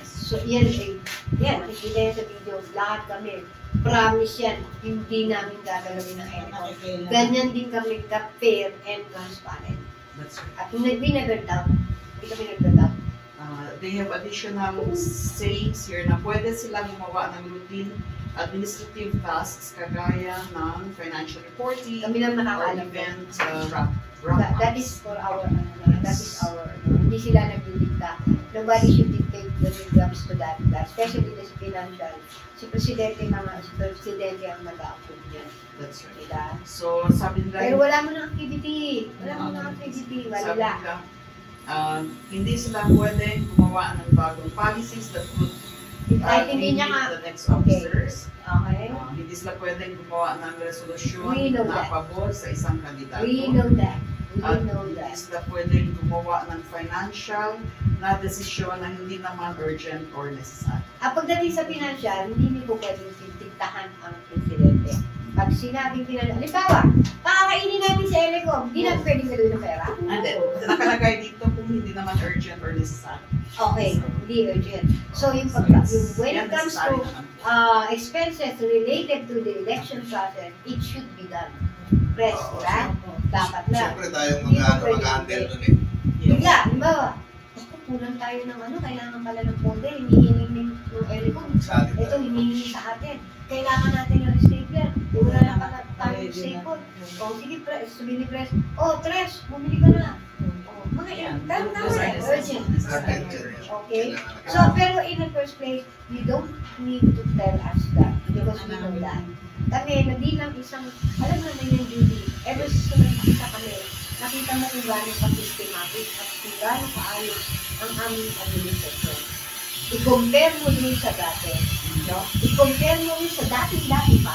So, yan, nakikita yan sa video, lahat kami. Promise yan, hindi namin gagalawin ng Elecom. Ganyan din kami ka-fair and transparent. That's right. At we never doubt. Hindi kami nagda-doubt. They have additional sayings here na pwede silang gumawa ng routine administrative tasks kagaya ng financial reporting Kami lang or nakakaalam. event That is for our, hindi sila nagdidikta. Nobody should dictate when it comes to that, especially this financial. Si Presidente ang nag-approve niyan. That's right. Diba? So, sabi nila, Pero wala mo na activity. Wala. sabi Wala. nila, hindi sila pwede gumawa ng bagong policies that would Kahit hindi niya nga. the next officers. Okay. Hindi sila pwedeng gumawa ng resolusyon We know na that. pabor sa isang kandidato. We know that. At We know hindi that. sila pwedeng gumawa ng financial na desisyon na hindi naman urgent or necessary. Pagdating sa financial, hindi niyo po pwedeng diktahan ang Presidente. Pag sinabing financial, halimbawa, pakakainin namin sa Elecom, hindi na pwedeng gawin ng pera. And then, nakalagay dito kung hindi naman urgent or necessary. Okay, hindi urgent. So, when it comes to expenses related to the election process, it should be done. Press, diba? Dapat na. Siyempre tayong mag-handle dun eh. Bigla, halimbawa, kulang tayo ng kailangan pala ng pondo, hinihiling ng Elecom. Ito, hinihiling sa atin. Kailangan natin ng stapler. Wala na pala tayong staple. O, sige, sabihin ni Press, Tres, bumili ka na. Mga yan, urgent. Okay? So, pero in the first place, you don't need to tell us that because we know that. Kami, na bilang isang, alam mo na yung duty, ever since nakita kami, nakita mo kung gano'ng pa-systematic at kung gano'ng kaayos ang aming administration. I-compare mo yun sa dati. No? I-compare mo yun sa dati-dati pa.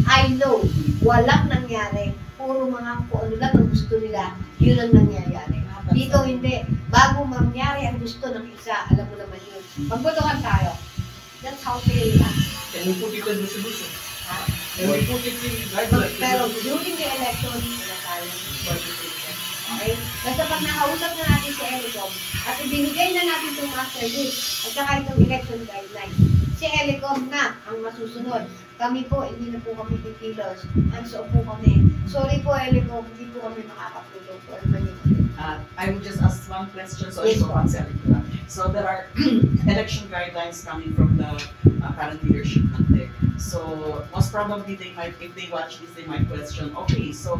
I know, walang nangyari. Puro mga kung ano lang ang gusto nila, yun ang nangyayari. Dito hindi. Bago mangyari ang gusto ng isa, alam mo naman yun. Magbotohan tayo. That's how fair we are. Can we put it in resolution? Ha? Can we put it in guidelines? Pero during the election, wala tayong qualification. Okay? Basta pag nakausap na natin si Elecom at ibinigay na natin itong master list at saka itong election guidelines, si Elecom na ang masusunod. Kami po, hindi na po kami kikilos. Hands-off po kami. Sorry po, Elecom, hindi po kami makakapulong po. I will just ask one question so Yes, I can answer it. So there are election guidelines coming from the current leadership ng TEC. So most probably they might, if they watch this, they might question, okay, so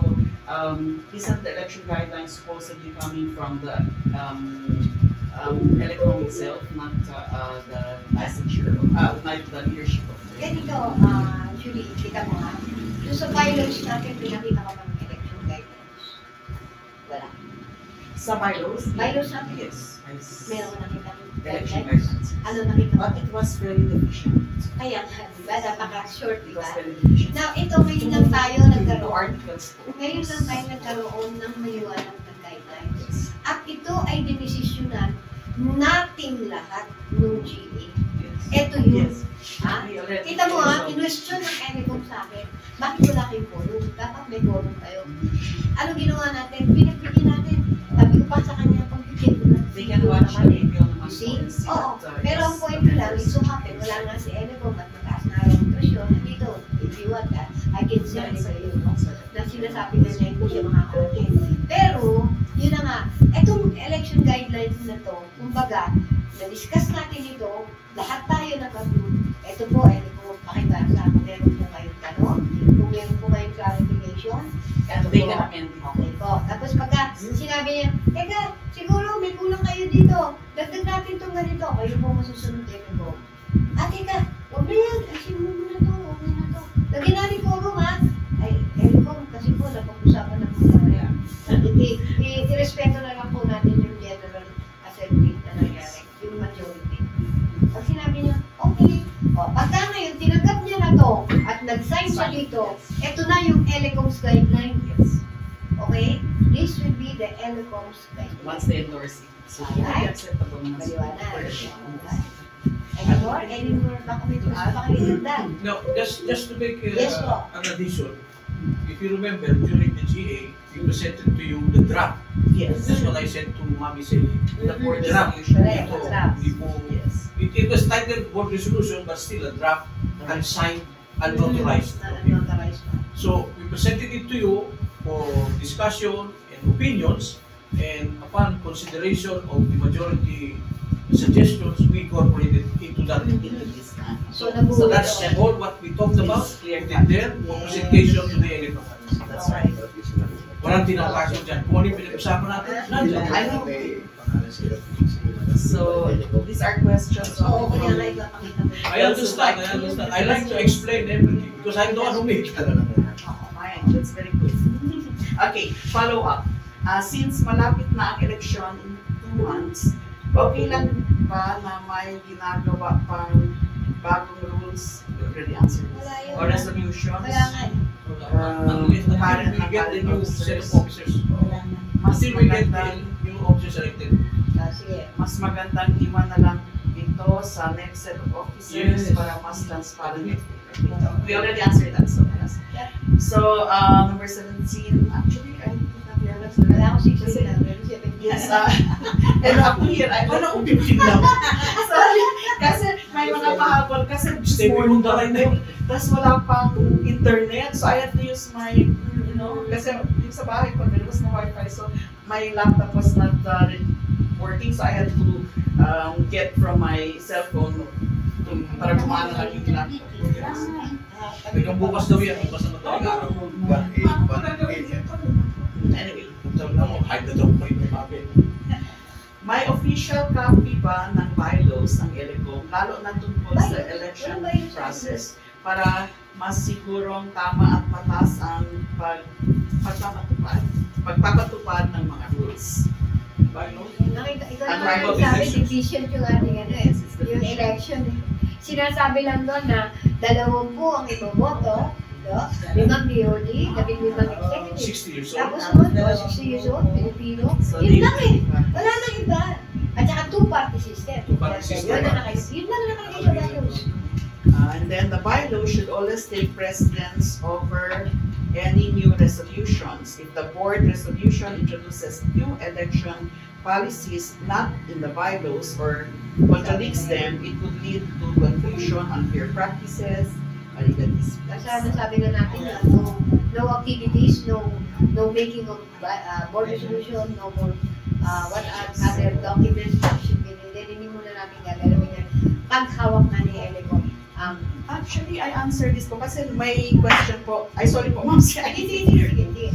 isn't the election guidelines supposedly coming from the Elecom itself, not the messenger, not the leadership of TEC? Ganito, actually, kita mo nga, doon sa bylaws natin, pinakita ko ng election guidelines. Wala. Sa bylaws? Bylaws natin, Yes. meron ko nakita ng Election guidelines. guidelines. Ano nakita mo? But it was very deficient. Kaya nga, diba? Napaka-short, It diba? was very deficient. Now, ito, ngayon lang tayo Two nagkaroon. articles po. Ngayon lang tayo nagkaroon ng maliwanag na guidelines. At ito ay dinesisyonan nating lahat ng GA. Ito yun. Yes. Ha? We already- Kita mo ha, in-question ng Elecom sa akin, bakit wala kayong forum? Dapat may forum kayo. Ano ginawa natin? Pinagbigyan natin. Sabi ko pa sa kanya, pagbigyan ko na. They can watch the video naman You see? po and see Oo. that, Pero ang point ko lang, it so happen, wala nga si Elecom at mataas na yung presyon. Dito, if you want that, I can send it to you. Na sinasabi na niya, hindi siya makakarating. Pero, yun na nga, etong election guidelines na to, kumbaga, na-discuss natin ito, lahat tayo nag-approve. Ito po, Elecom, pakibasa. Kung meron po kayong tanong, kung meron po kayong clarification, And ito they po. can amend it. Okay po. Tapos pagka sinabi niya, teka, siguro may kulang kayo dito. Dagdag natin itong ganito. Kayo po masusunod din po. Teka, huwag na yan. Ayusin mo muna to. Huwag na to. Lagyan natin forum ha. Ay, Elecom, kasi po, napag-usapan na po tayo. I-respeto na lang po natin yung General Assembly na nangyari. Yung majority. Pag sinabi niya, okay. O, pagka ngayon, tinanggap niya na to at nag-sign siya dito, ito na yung Elecom's guideline. Yes. Okay? This will be the Elecom's guideline. Once they endorse it. So, Alright. acceptable naman. Maliwanag. Any more? Baka may gusto pa kayo dagdag. No, just to make Yes, po. an addition. if you remember, during the GA, we presented to you the draft. Yes. That's what I said to Mami Say. The board Draft. resolution. Correct, Ito, draft. hindi po, Yes. it was titled board resolution, but still a draft, unsigned, unauthorized. Okay? Unauthorized pa. So we presented it to you for discussion and opinions, and upon consideration of the majority suggestions, we incorporated into that. So, So that's all what we talked about. Clear Put it there for presentation to the elected officials. That's right. Walang tinatago dyan. Kung ano yung pinag-usapan natin, nandiyan. I know. So these are questions Oo, of kaya like napakita mo. I understand. I like to explain everything because I'm the one who makes it. Fine, that's very good. Okay, follow up. Since malapit na ang election in 2 months, okay lang ba na may ginagawa pang bagong rules? You already answered this. Wala yun. Or resolutions? Kaya nga eh. Until we get the new set of officers. Mas Until we get the magandang, new officers elected. Sige. mas magandang iwan na lang ito sa next set of officers Yes. para mas transparent. We already answered that. So, yes. So, number 17, actually, I did not realize that. Wala akong 16 na. Pero 17. Yes, and up here, I Paano kung 15 lang? sorry, kasi may mga pahabol, kasi just Stay morning with the line na. tapos wala pang internet, so I had to use my, kasi yung sa bahay ko, there was no wifi, so my laptop was not working, so I had to get from my cellphone para kumana lang yung laptop. Hanggang bukas daw yan. Bukas na madaling araw. 1-8. Anyway, Sabi na mo, hide na daw pa rin yung bakit. may official copy ba ng bylaws ng ELECOM, lalo na tungkol sa election process, para mas sigurong tama at patas ang pagpapatupad ng mga rules? Bylaws? Nakita, ikaw Ang naman rival sabi, decisions. division yung ating ano eh, yung election eh. Sinasabi lang doon na 20 ang iboboto, no? 5 BOD, 15 executive. 60 years old. Tapos naman, 60 years old, Pilipino. So, Yun lang eh. Wala nang iba. At saka two-party system. Two-party system. Yun na nakalagay sa bylaws. And then the bylaw should always take precedence over any new resolutions. If the board resolution introduces new election policies not in the bylaws or contradicts them, it could lead to confusion, unfair practices, legal disputes. Kasi sabi na natin na no activities, no making of board resolution, no more what other documents should be needed. Hindi muna natin gagalawin yan. Paghawak na ni ELECOM. Actually, I answered this po kasi may question po. Ay, sorry po, ma'am. Hindi.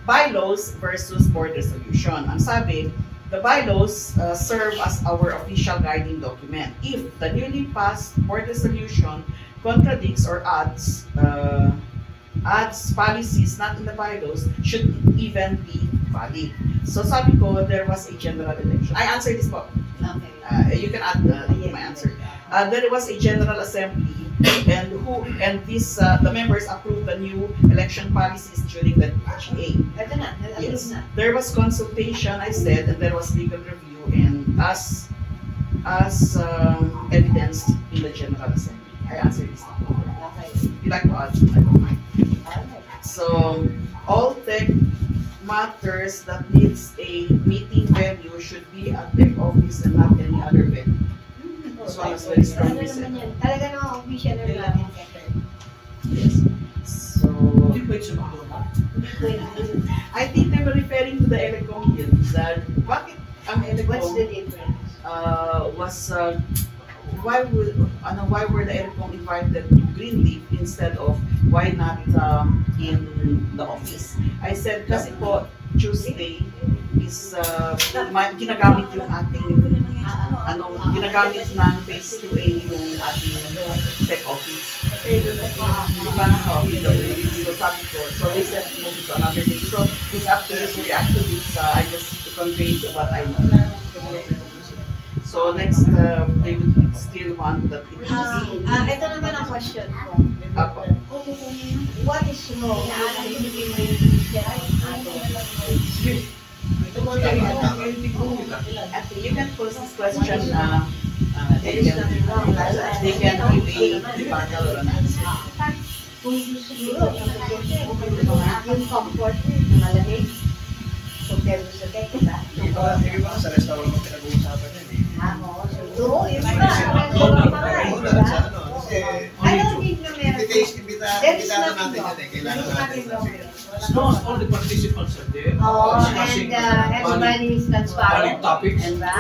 Bylaws versus board resolution. Ang sabi, the bylaws serve as our official guiding document. If the newly passed board resolution contradicts or adds policies not in the bylaws, should even be valid. So sabi ko, there was a general election. I answered this po. Okay. You can add my answer. There was a general assembly, and the members approved the new election policies during the GA. Ito na. Yes, there was consultation, I said, and there was legal review, and as evidenced in the general assembly. I answered this. Okay. If you like to add, I don't mind. So all tech matters that needs a meeting venue should be at tech office and not any other venue. As well as very strong Ano reason. naman yan? Talaga naman official na natin. Yes. So Hindi pwede sa McDonald's. I think they were referring to the ELECOM here. That bakit ang What's the ELECOM difference? why were the ELECOM invited to Greenleaf instead of why not in the office? I said kasi po Tuesday is ginagamit yung ating ginagamit ng phase 2A yung ating tech office. Di ba na so sabi ko, so they said move to another day. So it's up to you to react to this. I just conveyed what I know. So next, they would still want that it Ito naman ang question ko. Apo. What is wrong? Hindi mo yung Ito mo tayo. Hindi ko nila. You can pose this question. They can give a rebuttal or an answer. Kung gusto nyo, yung comfort na malamig, compare mo sa tech, diba? Hindi ba sa restaurant mo pinag-uusapan yan eh? Oo, so, yun ba? Oo, dahil sa ano, kasi I don't think na meron. imbitahan natin yan eh, kailangan natin kasi. As long as all the participants are there, Oh, discussing and everybody is valid transparent. topics. Diba?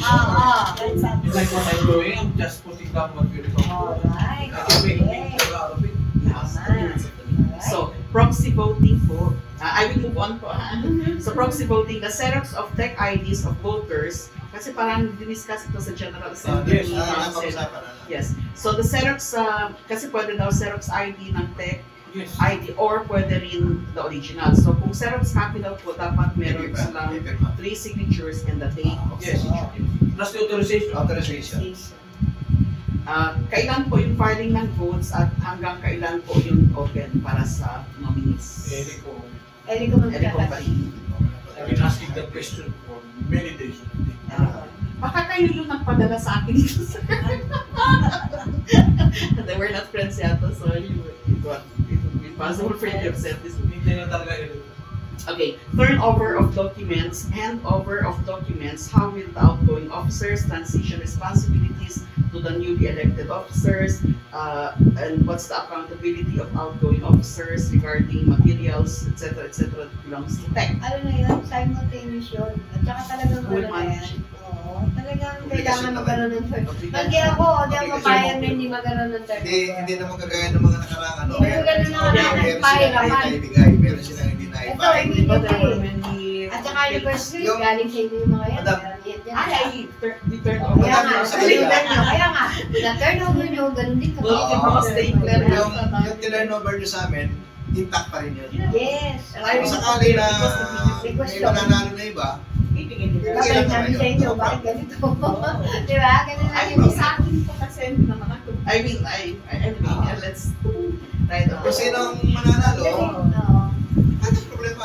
Oo. It's like what I'm doing, I'm just putting down what we're talking about. Alright. I can make a picture out of it. So, proxy voting po. I will move on po. So, proxy voting, the Xerox of tech IDs of voters, kasi parang diniscuss ito sa General Assembly. Yes, napag-usapan na. Yes. So, the Xerox, kasi pwede daw Xerox ID ng tech Yes. ID or pwede rin the original. So, kung Xerox copy daw po, dapat meron silang 3 signatures and the date of Yes. signature. Plus the authorization. Authorization. Kailan po yung filing ng votes at hanggang kailan po yung open para sa nominees? Erico, Eric, kung Eric magkakasin. Company. I've been asking that question for many days. Baka kayo yung nagpadala sa akin dito, sir. They were not friends yata, so it would be possible for you to have said this. Hindi na talaga yun. Okay, turnover of documents, handover of documents, how will the outgoing officers transition responsibilities to the newly elected officers, and what's the accountability of outgoing officers regarding materials, etc., that belongs to tech. Ano na yun? Simultaneous yun. At saka talagang Full ano na yan. management. Oo. Talagang kailangan Obligasyon magkaroon ng third. Obligasyon. Pag di ako Obligasyon papayag mo. na hindi magkaroon ng third. Hindi naman kagaya ng mga nakaraan. Ano? Hindi mo ganun na Meron pahirapan. silang naibigay, meron silang hindi Ito, naibigay. hindi But there were eh. many... At saka anniversary, Yung- galing sa inyo yung mga yan. Madam. Yan, yan. the turnover. Kaya nga, Sa sulitan kanila. nyo. Kaya nga, na turnover nyo, ganun din Well, kapag. yung mga stapler Yung turnover nyo sa amin, intact pa rin yun. Yes. Kung sakali na Request may lang. mananalo na iba, Bibigyan din Bibigyan Kapag lang namin tayo. sa inyo, No bakit problem. ganito? Di ba? Ganun lang Ay, yun. sa akin po kasi hindi naman ako. I mean, let's try to... kung sinong mananalo, Oo. anong problema?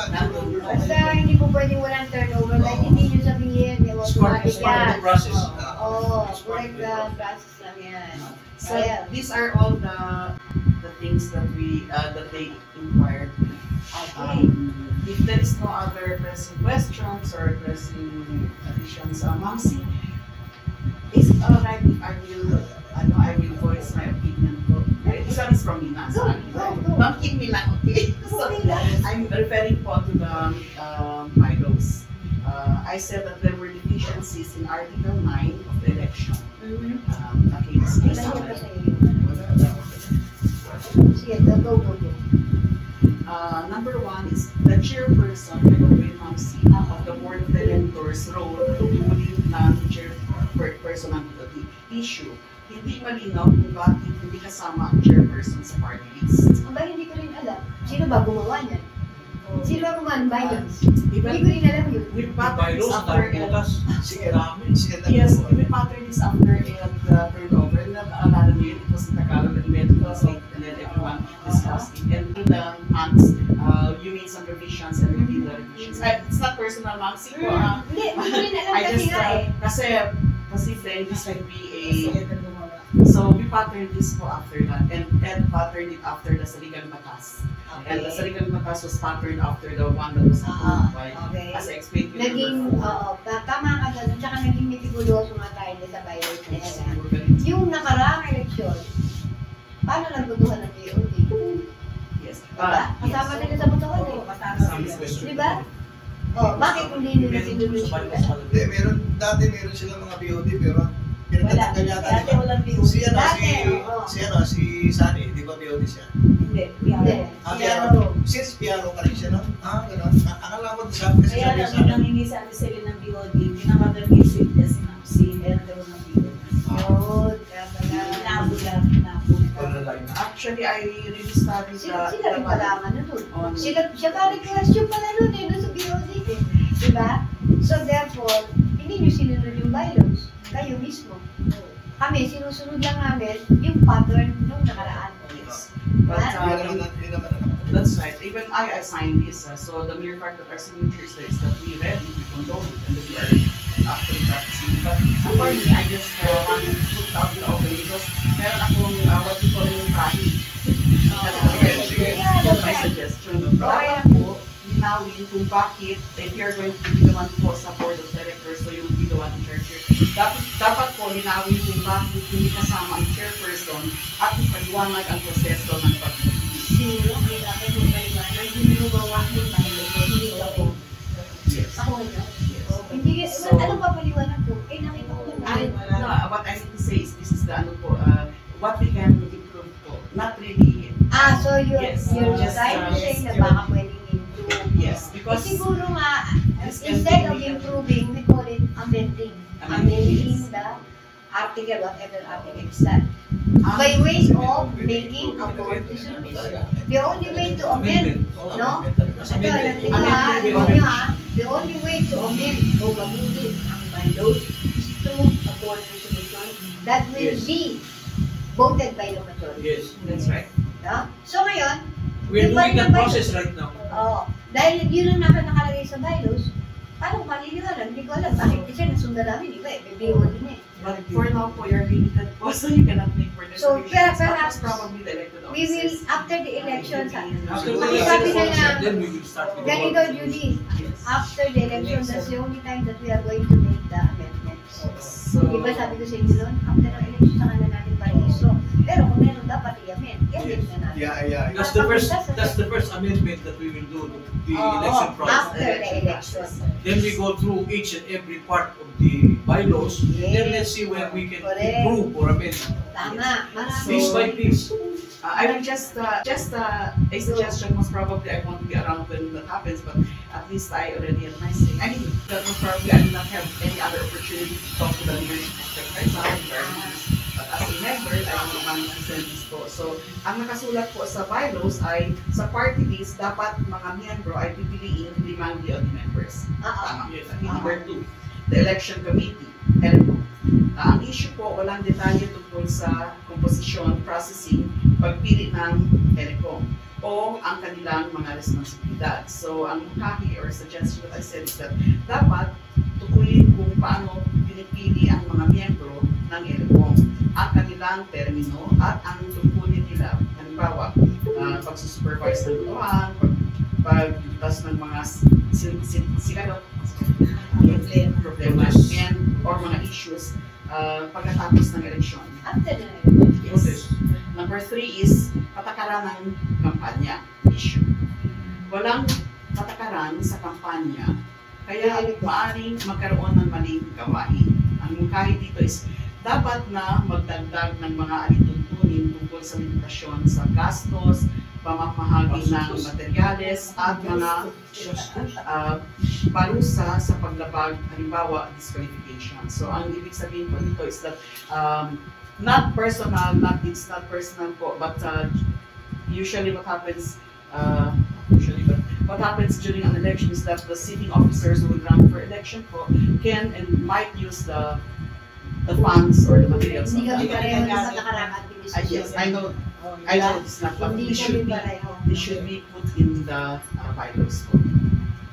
Basta hindi po pwedeng walang turnover. Kahit hindi nyo sabihin, It's part automatic of the yan. process. Oo, It's part correct of the the process lang yan. So these are all the things that they inquired. If there is no other pressing questions or pressing additions, Mamsi, is it alright if I will voice my opinion? This one is from Nina. Go. Don't keep me lang, okay? So, Okay lang. I'm referring po to the bylaws. I said that there were deficiencies in Article 9 of the election. Against Ilan yan pa sa iyo? Sige, go. Number 1 is the chairperson Mamsi of the board of directors role duly non-chairperson ng the issue. Hindi malinaw kung bakit hindi kasama ang chairperson sa party list. Aba, hindi ko rin alam. Sino ba gumawa niyan? Sino ba gumawa ng bylaws? Hindi Even ko rin alam yun. with By patterns laws, after dahil butas. Sige, Dami. sige. yes, even patterns after turnover, naalala niyo yun, it was Tagalog and medical state, and then everyone discussed it. And in the months, you made some revisions and we did the revisions. It's not personal, Mamsi ko. Hindi ko rin alam I kasi just, nga eh. kasi then this would be a, Ito gumawa. so we patterned this po after that, and Ed patterned it after the Saligang Batas. And the Saligang Batas was patterned after the one that was approved by, Okay. as I explained to you. Naging, tama ka doon. Tsaka naging mitiguloso nga tayo sa bylaws na yan. Yung nakaraang eleksyon, paano nagbutuhan ng POD? Yes. Diba? Kasama nila sa butuhan eh. Kasama sila. Diba? Oh, bakit hindi nila sinunod Sa yun? bylaws pala. Hindi, dati meron silang mga BOD, pero Wala. pinagtatanggal yata, Dati di ba? walang view. Si Sunny, di ba BOD siya? Hindi. Hindi. Ah, Pero, Since PRO pa rin siya, no? Gano'n. Akala ko sabi kasi Kaya sabi lang, sa nung akin. nangingi sa atin sila ng BOD, pinaka-visit niya si Elder ng BOD. yun, kaya pala. Inabot. Wala line. Actually, I really studied Sila rin pala ang ano dun. On- Siya pa request yung pala nun eh, dun sa BOD eh. Diba? So therefore, hindi nyo sinunod yung bylaws. Kayo mismo. Kami, sinusunod lang namin yung pattern nung nakaraan. Yes. Diba? But Yun naman ang that's right. Even I signed this. So the mere fact that our signatures there is that we read it, we condone it, and that we are actually practicing. But for me, I just want to put out the open because meron akong what we call yung tracking. suggestion. Okay. Dapat po, linawin kung bakit, if you're going to be the one po sa board of directors, so you'll be the one in charge here. Dapat po, linawin kung bakit hindi kasama ang chairperson at ipaliwanag ang proseso ng pag-ibig. Siguro, may dapat yung maliwanag, hindi mo bawahin pa hindi ako. Yes. Ako nga. Yes. Hindi, So, ano pa paliwanag ko? Eh, nakita ko naman. No, what I need to say is this is the ano po, what we can improve po. Not really. So you're Yes, you're just, trying to say na yes, baka pwedeng improve. Yes, Eh, because siguro nga, Yes, instead of amending. improving, we call it amending. Amending the article, whatever article is that. By ways of making a board resolution. The only way to amend, no? Ito, alam niyo ha, alam niyo ha, the only way to amend o baguhin ang bylaws is through a board resolution that will Yes. be voted by the majority. Yes. that's right. No? So ngayon, We're doing that process right now. dahil yun ang nakalagay sa bylaws, paano maliliwanag? Hindi ko alam. Bakit kasi nasundan namin, iba eh, bibigo din eh. But for now po, you're limited po, so you cannot make further So, solutions. perhaps Probably the elected We will, officers. after the election, After the Sabi election, na lang, then we will start with the ganito, work. Judy, Yes. after the election, that's the only time that we are going to make the amendments. So, Di ba sabi ko sa inyo doon, after the election, saka na natin parehistro. Pero kung meron dapat i-amend, i-amend na natin. Yeah. That's the first amendment that we will do, the election process. After the election. Then we go through each and every part of the bylaws. Then let's see where we can Correct. improve or amend. Tama, marami. Piece by piece. I will just a suggestion. Most probably I won't be around when that happens, but at least I already have my say. I mean, that most probably I will not have any other opportunity to talk to the leadership right now regarding this. But as a member, I will want to send this po. So, ang nakasulat po sa bylaws ay sa party list, dapat mga miyembro ay pipiliin 5 DOD members. Tama. Yes. Number 2, the election committee. ELCO. Ang issue po, walang detalye tungkol sa komposisyon, processing, pagpili ng ELCO o ang kanilang mga responsibilidad. So, ang mungkahi or suggestion that I said is that dapat tukuyin kung paano pinipili ang mga miyembro ng ELCO, ang kanilang termino at ang tungkulin nila. Halimbawa, pagsusupervise ng butuhan, pagtas ng mga problema or mga issues pagkatapos ng eleksyon. After the election. Yes. Number 3 is patakaran ng kampanya issue. Walang patakaran sa kampanya, kaya maaaring magkaroon ng maling gawain. Ang mungkahi dito is dapat na magdagdag ng mga alituntunin tungkol sa limitasyon sa gastos, pamamahagi ng materyales at mga parusa sa paglabag, halimbawa disqualification. So ang ibig sabihin po dito is that it's not personal po, but usually what happens during an election is that the sitting officers who would run for election po can and might use the funds or the materials. Hindi kami of the- pareho sa nakaraan Yes, I know it's not, but Hindi this should kami be pareho. This should be put in the bylaws po.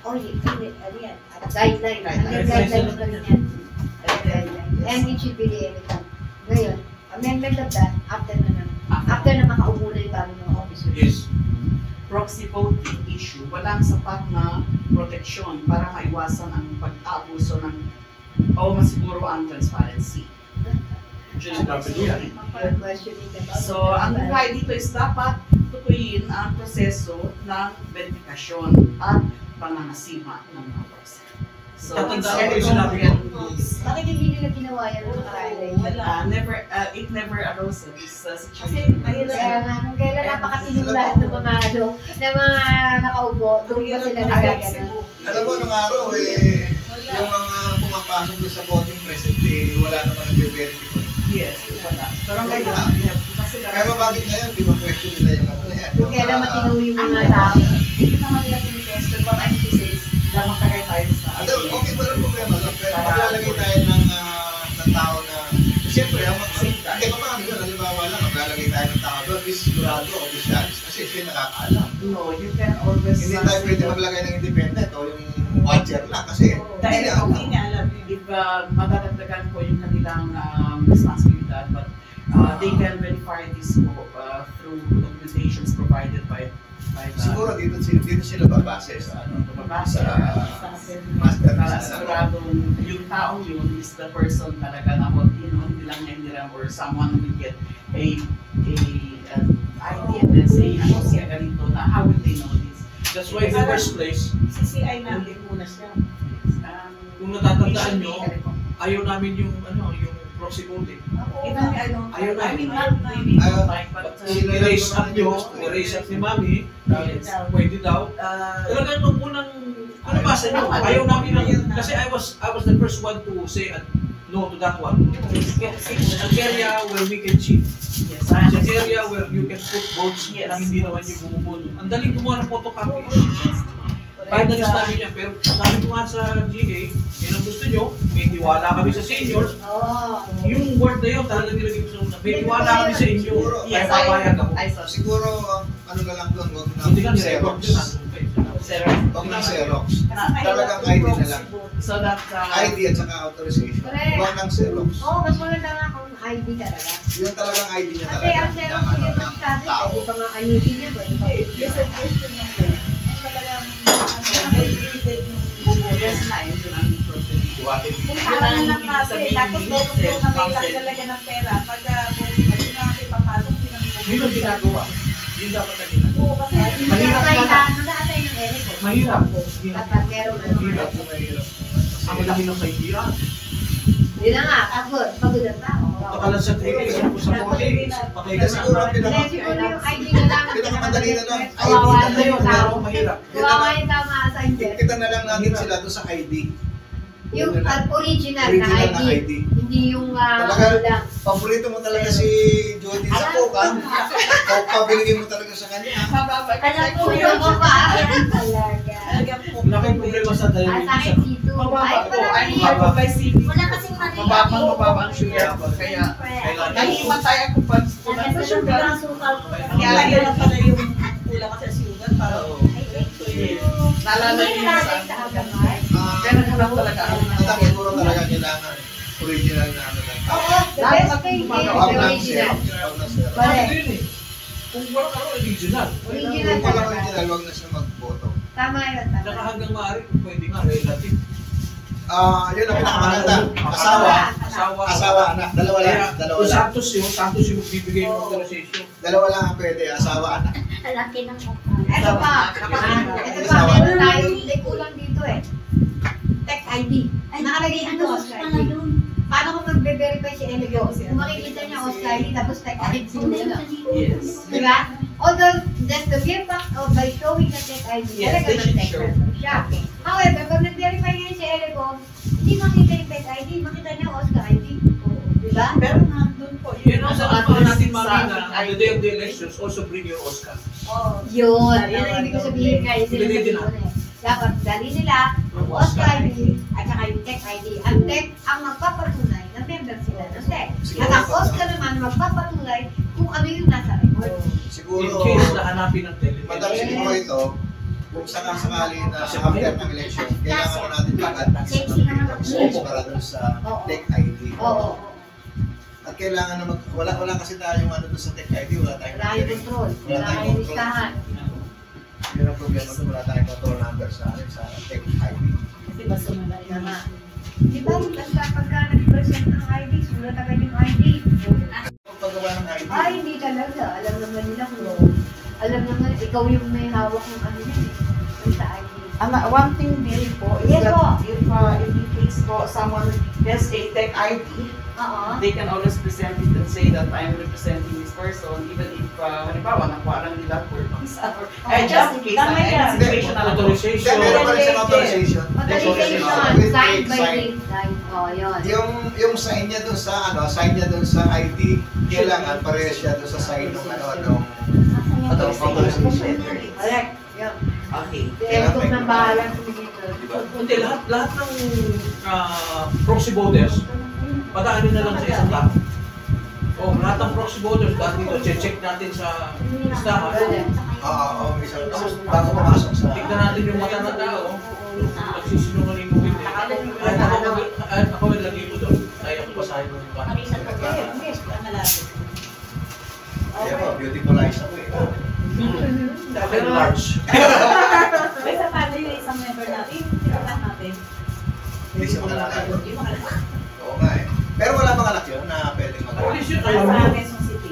Oh, hindi, ano yan? Guideline. Guideline. Guideline pa rin yan. Guideline. And it should be the elegant. Ngayon, amendment of that, after na makaupo na yung bagong mga officers. Yes. Proxy voting issue, walang sapat na proteksyon para maiwasan ang pag-abuso ng o masiguro ang transparency. Which is dapat yan. You're questioning the So, ang buhay dito is dapat tukuyin ang proseso ng verifikasyon at panangasima ng mga proseso. So, Tatandaan ko yung it's sinabi ko. Bakit hindi nila ginawa yan ng nakaraan? it never arose this Kasi situation. mahirap. Kaya nga, nung kailan napakatinong lahat ng mga nakaupo, doon pa sila nagagano. Alam mo, nung araw yung mga pumapasok doon sa voting precinct, wala naman nagbe-verify. Yes, wala. Pero ngayon, we have to consider. Pero bakit ngayon, di ba question nila yung ano yan? Kung kailan matinaw yung mga tao. Hindi naman nila pinitested. What I'm to say is, lamang tagay tayo sa Ano, okay pa rin problema. Pero maglalagay tayo ng tao na, siyempre, hindi ko paano yun, halimbawa lang, maglalagay tayo ng tao doon, is sigurado, officialis, kasi siya nakakaalam. No, you can always... Hindi tayo pwede maglagay ng independent o yung watcher lang, kasi Dahil hindi kung na hindi niya alam yun. If madadagdagan po yung kanilang responsibilidad, but they can verify this po through documentations provided by Siguro dito sila babase sa ano, Babase. sa master Para list na ano. siguradong yung taong yun is the person talaga na hindi lang nila or someone will get a idea and then say, ako siya ganito na, how will they know this? That's why in the first place, CCI natin muna siya. kung natatandaan nyo, ayaw namin yung proxy voting. Even I don't, Ayaw I mean, namin. not really don't like, but I-raise up nyo, i-raise up ni Mami, pwede daw. Talagang nung unang, kung nabasa nyo, ayaw namin kasi I was the first one to say no to that one. An area where we can cheat. yes, An area where you can put votes na hindi naman yung bumubuno. Ang daling gumawa ng photocopy. Kahit na list namin yan, pero sabi ko nga sa GA, yun ang gusto nyo, may tiwala kami sa seniors. Oo. Yung word na yun, talagang nilagay ko sa una. May tiwala kami sa inyo. Kaya papayag ako. I saw. Siguro ano na lang doon, wag na Hindi ka Xerox. ni-record yun. Wag na Xerox. Ah, Talagang ID na lang. So that, ID at saka authorization. Correct. Wag ng Xerox. Oo, mas maganda nga kung ID talaga. Yung talagang ID niya Kasi talaga. ang Xerox ng ano, yung ng sabi, tao. pwede pa nga ayusin niya. Pwede pa. Yung suggestion niya po, talagang dedicated yung yes na, yun ang problem. kung saan lang natin, tapos meron po na may lang talaga ng pera, pagka hindi natin papasok, hindi namin Yun ang ginagawa. Yun dapat na ginagawa. Oo, kasi Mahirap Kaya na. ano na atay ng Eric? Mahirap. Dapat meron ano. Mahirap. Ang laki ng kaibigan. Yun na nga, pagod ang tao. Pakalan sa tele, isang sa tele. Patay ka Kasi siguro ang Hindi, pinaka- siguro yung ID na lang. Pinakamadali na lang. Kawawa ID na na yung lang. tao. Mahirap. Kawawa yung tama sa inyo. Kita na lang natin sila doon sa ID. Yung original na Original ID. na ID. Hindi yung Talaga? ano lang. Paborito mo talaga si Jody sa Coke, ha? Coke pa binigay mo talaga sa kanya. mababa kasi Alam ko yung mo pa. Talaga. talagang po. Laking problema sa At sa akin diabetes. dito. Mababa Ay, po, parang I'm hindi. mababa by CV. Wala kasing mali. Mababa ang sugar. Kaya, Kailangan. nahimatay ako pag Kasi sa sugar ang sukal ko. Kaya yun lang pala yung kulang kasi sa sugar para naalala niyo sa kaya naghanap talaga ako ng At siguro talaga kailangan original na ano lang. Oo, the Lahat best ng thing is gumagawa Wag the lang original. Xerox. Wag na Xerox. Ano Correct. yun eh? Kung walang original. Original Kung walang talaga. original, wag na siya magboto. Tama yun. Saka Tama. hanggang maaari, pwede nga, relative. Yun ang pinakamaganda. Asawa. Asawa, anak. Dalawa lang. Kaya, Dalawa kung lang. Santos yung magbibigay ng authorization. Dalawa lang ang pwede. Asawa, anak. Laki ng kapal. Ito pa. Ito pa. Asawa. Meron tayong may kulang dito eh. Tech ID. Nakalagay ano Oscar ID. Paano kung magbe-verify si Elio? Kung makikita niya Oscar ID tapos Tech ID na lang. Yes. Diba? Although, that's the mere fact of by showing the Tech ID, Yes, they talaga should mag-tech show. siya. However, pag nag-verify ngayon si Elio, hindi makita yung Tech ID, makita niya Oscar ID. Diba? pero nandun po Yun ang So, sa ano natin sa- mamina, on the day of the elections, also bring your Oscar. Oh, Yun ang ibig ko sabihin kayo sila Ibigay din sabihin eh. Dapat dali nila yung Oscar ID at saka yung Tech ID. Ang Tech ang magpapatunay na member sila ng Tech. At ang Oscar naman magpapatunay kung ano yung nasa record. In Siguro, case na hanapin ng tele. madam, siguro ito, kung sakasakali na after ng election, kailangan mo natin mag-advance ng papers para doon sa Tech ID. Oo. At kailangan na wala kasi tayong ano doon sa Tech ID, wala tayong Wala yung control. Wala yung listahan. Yun ang problema doon, wala tayong control number sa Tech ID. kasi basta malay Tama. Di ba, basta pagka nag-present ng ID, sulat agad yung ID. Kung paggawa ng ID, Ay, hindi talaga. Alam naman nila kung alam naman, ikaw yung may hawak ng ano yun eh. Yung sa ID. One thing din po is Yes that po. if in case po someone has a tech ID, Oo. they can always present it and say that I'm representing this person even if halimbawa nakuha lang nila for visa or just in case Tama na yan. any situation na lang. Authorization. meron pa rin siyang authorization. Authorization, With signed by sign. name. Sign. Oh, yun. Yung sign niya doon sa sign niya doon sa ID, kailangan parehas siya doon sa sign ng Authorization. Correct. Yun. Okay. Kaya kung nang bahalang tumigil Hindi, lahat ng proxy voters, padaanin na lang sa isang tao. Lahat ng proxy voters, dahil dito, check natin sa listahan. Oo, isang tapos bago pumasok sa Tignan natin yung mata ng tao, nagsisinungaling mo hindi. At ako nilagay mo doon, kaya ko basahin mo yung bata. Kaya po, beautiful eyes ako eh. Pero large. May sa paano yung isang member natin, tinatak natin. Hindi siya makalakad. Hindi makalakad. Oo nga eh. Pero wala bang anak yun na pwedeng At makalakad? least yun, alam Sa nyo. Quezon City.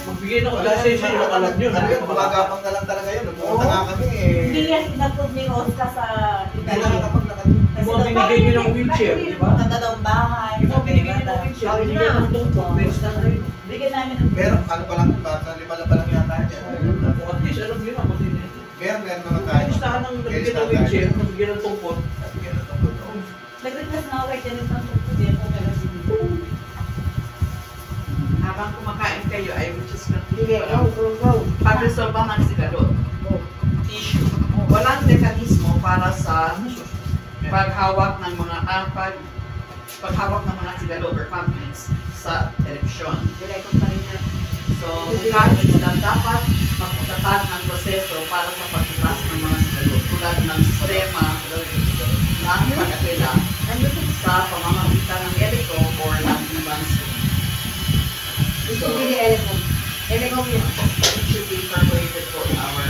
Magbigay ng lisensya yun, alam nyo. Ano yun, gumagapang na lang talaga yun. Pumunta nga kami eh. Hindi yan inapprove ni Oscar sa Hindi na nakapaglakad. Di ba binigay nyo ng wheelchair, di ba? Maganda daw ang bahay. Di ba binigay nyo ng wheelchair? Binigay nyo ng tungkol. Based na rin. Bigyan namin ng Pero ano pa lang, baka lima na pa lang yata dyan. At least, alam nyo na, pati nito. Meron naman tayo. Listahan ng nabigyan ng wheelchair, nabigyan ng tungkol. Nabigyan ng tungkol. nag-request na ako kay Janet ng tungkol din po kaya Habang kumakain kayo, I will just Sige, continue. go. Pag-resolve ang sigalot. Issue. Walang mekanismo para sa paghawak ng mga paghawak ng mga sigalot or pamphlets sa eleksyon. Dilay ko pa rin na. So, kahit na dapat magtatag ng proseso para sa pagtutas ng mga sigalot tulad ng sistema ng pagkakila sa pamamagitan ng ELECO or ng ibang Gusto ko ni Elecom. Elecom yun. it should be incorporated for our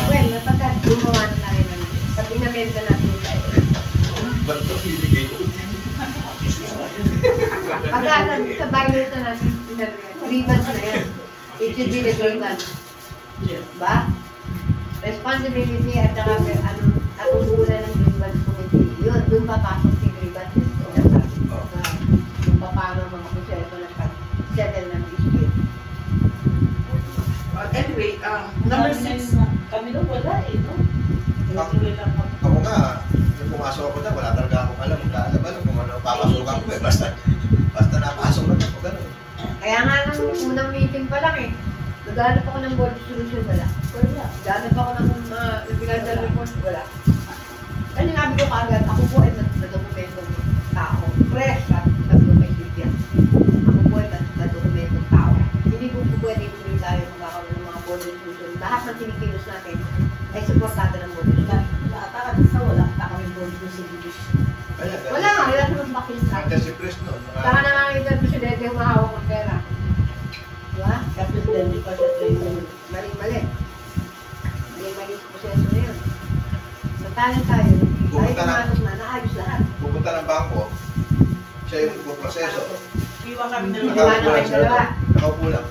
Well, napagkat gumawa na tayo ng pag inamenta natin tayo. Ba't ito pinigay ko? Pagka sa bylaws na natin, 3 months na yan. It should be the 3 months. Ba? Responsibility at saka katungkulan ng grievance committee. Yun, doon papasok si grievance. Kung paano mga proseso ng pag-settle ng dispute. Anyway, number 6. Kami doon wala eh, no? Ako- Tuloy lang kami. Ako nga, yung pumasok ako na, wala talaga akong alam. Alam kung ano, papasukan ko eh. Basta napasok na ako, gano'n. Kaya nga nung unang meeting pa lang eh, naghanap ako ng board solution, wala. Wala. Naghanap ako ng financial report, wala. Ano nga ko kaagad, ako po ay na-dokumento ng tao. Fresh, sabi ko kay Silvia. Ako po ay na-dokumento ng tao. Hindi po pwede tuloy tayo magkakaroon ng mga board solution. Lahat ng tinikilos natin ay supportado ng board solution. Nakataka sa wala ka kami board ko sa division. Wala nga, wala naman bakit sa Nandiyan si Chris noon. saka na nga yung presidente humahawak ng pera. Diba? Kapit din, di pa siya trainer. Mali-mali. Mali-mali sa proseso na yun. Magtalan tayo. Tayo Pumunta na. pumasok na, naayos lahat. Pupunta ng bangko, siya yung proseso. Iwan kami ng Nakaupo lang lugar. siya. Dalawa. Nakaupo lang.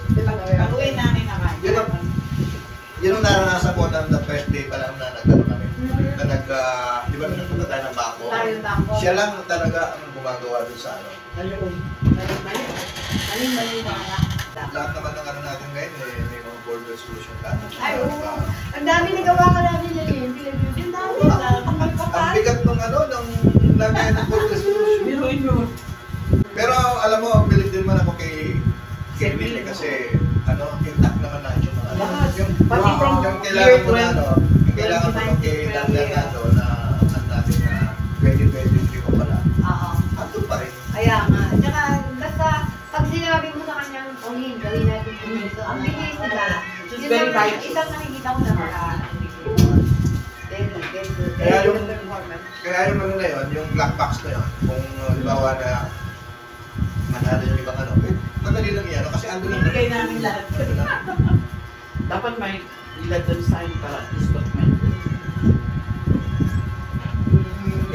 Pag-uwi namin naman. Yun ang- Yun ang naranasan ko ng the first day pa lang na nagano kami. Na di ba nagpunta tayo ng bangko? Tayo yung bangko. Siya lang talaga ang gumagawa dun sa ano. Mali-mali. Mali-mali na nga. Lahat naman ng ano natin ngayon eh, may mga board resolution ka. Ay, oo. Ang dami nagawa ka namin yan eh. Ang dami. Ang bigat ng ano, ng lagay ng board resolution. Biruin nyo. Pero alam mo, bilib din man ako kay Kevin eh, kasi ano, intact naman na yung mga ano. Lahat. Yung, Pati from yung kailangan mo na year ano, yung kailangan mo nung kay Landernado na ang natin na 2023 ko pala. Oo. Ato pa rin. Kaya nga. Tsaka, basta, pag sinabi mo sa kanyang, Pauline, gawin natin dito, ang bilis nila. Just Yun very lang, righteous. isang nakikita ko na mga very good. Kaya Very yung- good performance. Kaya yung ano na yun, yung black box na yun, kung halimbawa na manalo yung ibang ano, eh, madali lang yan, kasi ando lang. Ibigay namin lahat. Ando lang. Dapat may let them sign para this document.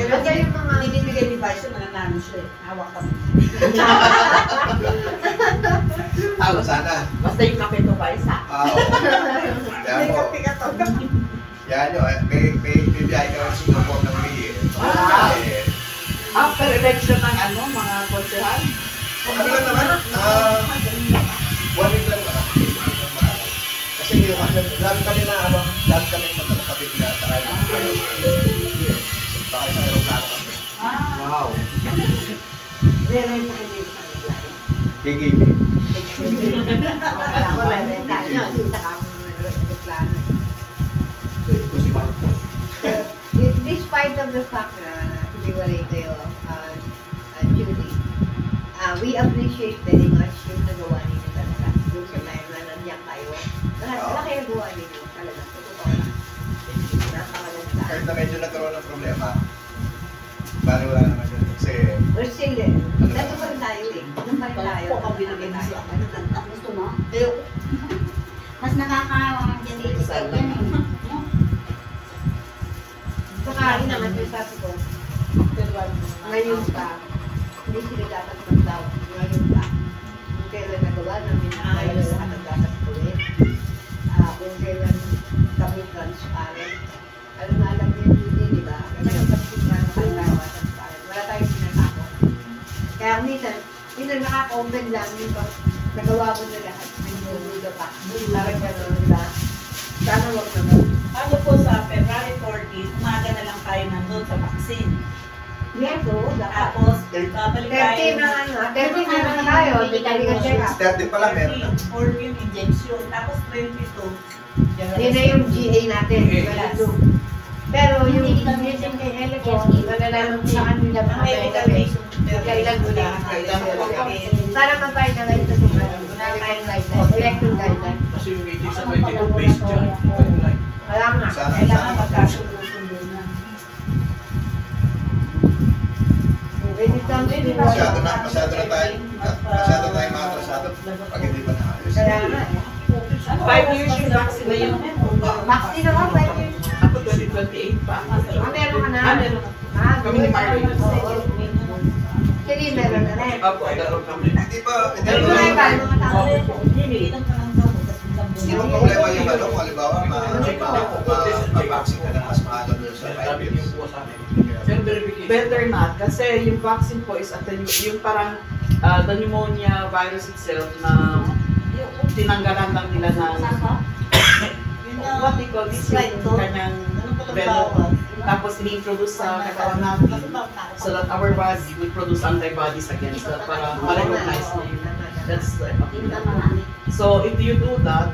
Kaya yung mga Binibigay ni Vice, mananalo siya eh. Hawak kami. Tama sana. Basta yung kape to ba isa? Oo. Kaya mo, yan yun, may bibiyay ka rin support ng May. Ah. Eh, After election ng ano, mga konsehal? ano lang naman, 1 week lang naman. Kasi yung dami kami na, dami kami magkakapit na tayo. Baka isang aeroplano kami. Wow. Meron pa kayo. KKB. Ako lang rin tayo. Kita kami reklamo. Despite of the fact na hiwalay kayo, Judy, we appreciate very much yung nagawa ninyo talaga. Yung sa time na nandiyan kayo. Wala kayo nagawa ninyo talaga. Totoo lang. Napakaganda. Kahit na medyo nagkaroon ng problema, bali wala naman yun. Kasi, We're still there. Nandun pa rin tayo eh. Nandun pa rin tayo. Ako, binigay mo siya. Gusto mo? Ayoko. Mas nakaka-diabetes ka yan eh. Saka naman yung sabi ko, ngayon pa, hindi sila dapat mag-doubt. Ngayon pa. Kung kailan nagawa namin ang kailan lahat ang dapat ulit. Kung kailan kami transparent. Alam na alam niyo hindi, di ba? Kasi ang pagkita na kailangan transparent. Wala tayong sinatakot. Kaya minsan nakaka-open lang yung pag nagawa mo na lahat. Hindi pa. Parang gano'n, di ba? Sana wag naman. Ano po sa February 14, umaga na lang tayo nandun sa vaccine. Yes, oo. Tapos, babalik tayo. 30 na ano, 30 na tayo. Hindi tayo check up. 30 pala meron. 14 injection. Tapos 22. Yun na yung GA natin. Wala doon. Pero yung injection kay Elecon, malalaman sa kanila Ang mga medical benefits. patient. Kailan muli. Para mag-finalize sa sumunod. Electron guideline. Kasi yung meeting sa 22 based dyan. 29. Wala nga. Kailangan magkasundo na. When it comes to Masyado tayo maatrasado pag hindi pa naayos. kaya nga. 5 years yung vaccine na yun. Vaccine ako, 5 years. Ako 2028 pa. Meron ka na. Meron. Kami ni good. Marvin. Oo. Actually, meron na rin. Opo, meron kami. Hindi pa, Pero kung may kaya mga tao. Inom ka ng gamot. hindi mo problema yung ano, kung halimbawa, ma-vaccine ka na mas maaga doon sa 5 Sabi years. yung po sa amin. Pero verification. Better not kasi yung vaccine po is yung parang the pneumonia virus itself na tinanggalan lang nila ng what they call this yung kanyang venom. Tapos ini-introduce sa katawan natin so that our body will produce antibodies against that para ma-recognize na yun. That's the so if you do that,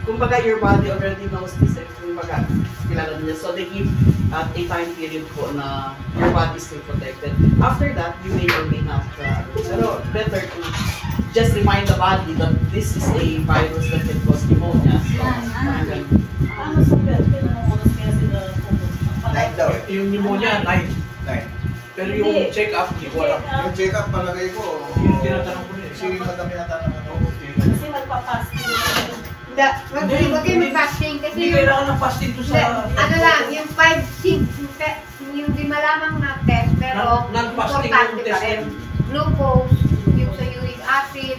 kumbaga your body already knows this kumbaga kilala niya. So they give at a time period po na your body is still protected. After that, you may or may not. Pero better to just remind the body that this is a virus that can cause pneumonia. So, parang ganun. Ano sa pwede na oras kaya sila Night daw. Yung pneumonia, 9. 9. Pero yung check-up, hindi ko alam. Yung check-up palagay ko, Yung tinatanong ko rin. si madami natanong ako. Kasi magpapasting. Hindi, wag kayo mag-fasting kasi Hindi yung, kailangan ng fasting to sa... ano lang, yung 5, 6, yung di malamang na test, pero Non-fasting importante yung pa test. rin. Glucose, yung sa uric acid,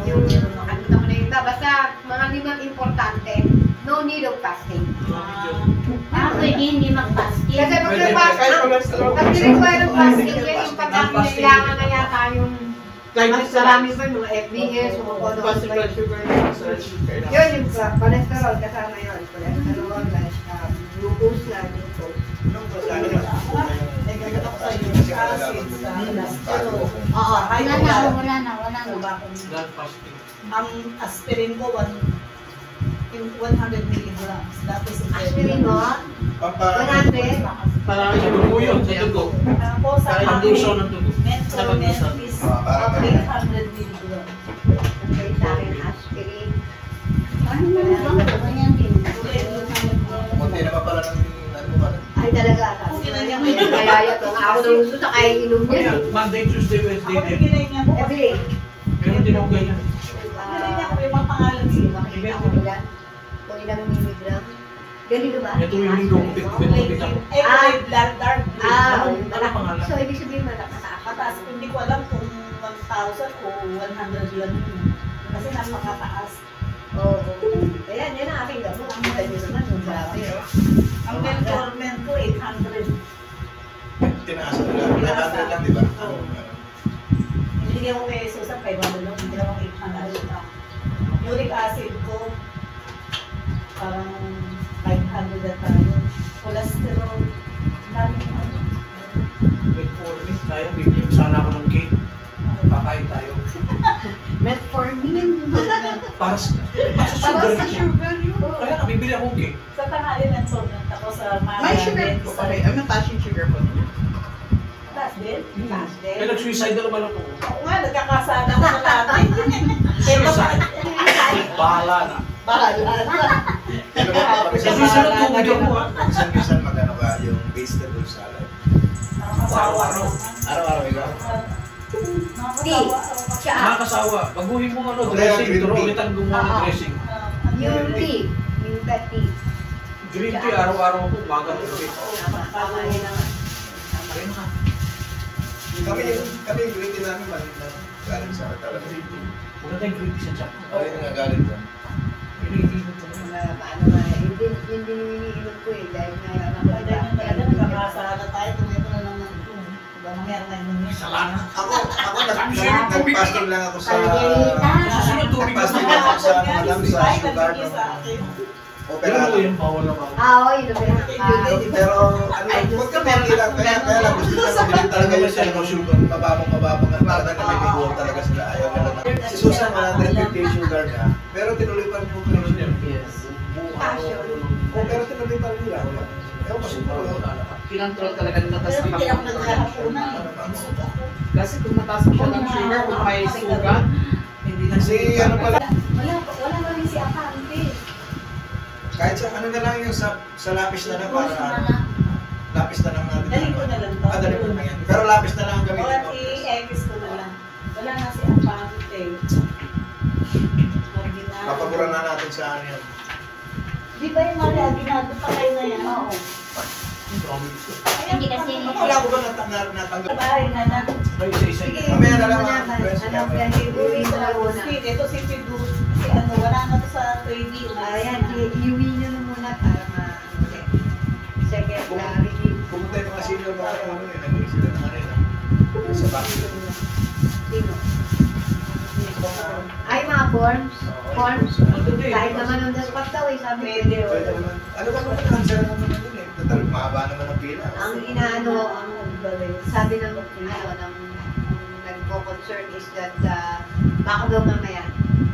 yung ano naman na yun, basta mga limang importante, no need of fasting. Pwede hindi mag-fasting. Kasi pag Pwede. nag-require ng fasting, yan yung pagkakailangan na yata yung mas marami pa yung mga FBS, mga Positive blood sugar, yun yung cholesterol, kasama yun. Cholesterol, glucose na, glucose. Nagkagat ako sa'yo. Acid sa cholesterol. Oo, High wala na. Non-fasting. Ang aspirin ko, 100 milligrams. That is Aspirin mo, 100. Parang Sa dugo yun, sa dugo. Tapos sa Parang ang duso ng dugo. Metformin is 800 milligrams. Okay, sa akin, aspirin. Ano naman ba? Ganyan din. Munti na pa pala ng ano mo pala. Ay talaga, kaya ito nga ako nung gusto sa kaya inom niya. Kaya, Monday, Tuesday, Wednesday Ako din. pinay niya ko. Everyday. Meron din ako ganyan. Pinay niya ko yung mga pangalan siya. Makikita ko nila kung ilang milligram. Ganito ba? Ito yung linggo ko, pinapakita ko. Every blood dark blue. Ano pangalan? So, ibig sabihin mataas. Mataas. Hindi ko alam kung 1,000 o 100 lang yun. Kasi napakataas. Oo. Ayan, yan ang aking gamot. Ang kita nyo naman, yung grabe. Ang metformin ko 800. Tinaasan nila. 900 lang, di ba? Oo. Binigyan ko kay Susan 500 lang. Hindi ako 800. Uric acid ko parang 500 na tayo. Cholesterol. Dami ko ano. Metformin, tayo, bibigyan sana ako ng cake. Kakain tayo. metformin. Para sa sugar yun. Kaya nga, bibili akong cake. Sa tanghali metformin. Tapos sa mga May sugar po. Okay, I'm not touching sugar po. Taas din? Taas din. Kaya nag-suicide na naman ako. Oo nga, nagkakasala ko na natin. Suicide. Bahala na. Bahala na. Pero pag Sa susunod kung hindi ako minsan magano ba yung vegetable salad? Nakakasawa Araw-araw. naman. Araw-araw ikaw? Nakakasawa. Siya. Nakakasawa. Baguhin mo ano, Okay, dressing. green Turo tea. ulit ang gumawa ng dressing. Yung tea. Yung tea. Green tea, araw-araw ako, umaga at gabi. Tama yun na nga. Ayun na. Kami yung green tea namin maliit na galing sa talaga. Wala tayong green tea sa Japan. Ay, nga galing dyan. Paano nga, yun din iniinom ko eh, dahil nga Nakakasarada tayo, tumito na naman. Diba nangyari na yun? Ako nag-fasting lang ako sa... Susunod tubig na Fasting lang ako sa madam sa sugar ng Pero opera. yung bawal na bawal. Oo, yun ang pinaka. Pero ano, huwag ka meron lang. Kaya lang gusto nila mabilin talaga yung sa sugar. Mababang na para na nabibigyan talaga sila. Ayaw nila na. Si Susan 150 yung sugar na. Pero tinuloy pa rin yung operation niya. Yes. Pero tinuloy pa rin nila. Ewan ko siguro. Kinontrol talaga nila tas Pero hindi ako naghahapunan. Kasi kung mataas siya ng sugar, kung may sugar, hindi na Si ano pala, Wala pa rin si Akante. kahit sa ano na lang yung sa lapis na lang para lapis na lang natin. Dali ko na lang to. Dali ko na lang yan. Pero lapis na lang ang O gamitin at ko. i-X ko na lang. Wala na si Akante. Papaboran na natin sa ano yan. Di ba yung Maria Aguinaldo patay na yan? Oo. Hindi kasi Wala ko ba natanggap? Bahay na na. Ay, isa-isa. Mamaya na lang mga Ano, friends. pinag-iuwi ko na muna. Ito si Pidu. Si ano, wala na to sa 3D. Ayan, iuwi nyo na muna para secretary. Pumunta yung mga senior mga ano eh, nag-iisip sila ng ano yun. Sa back. Sino? Ay, mga forms. Forms. Kahit naman ang daspat daw eh, sabi pwede. Pwede naman. Ano ba naman, answer naman na yun eh. Tatalog, mahaba naman ang pila. Ang inaano, ang sabi ng nagko-concern is that baka daw mamaya,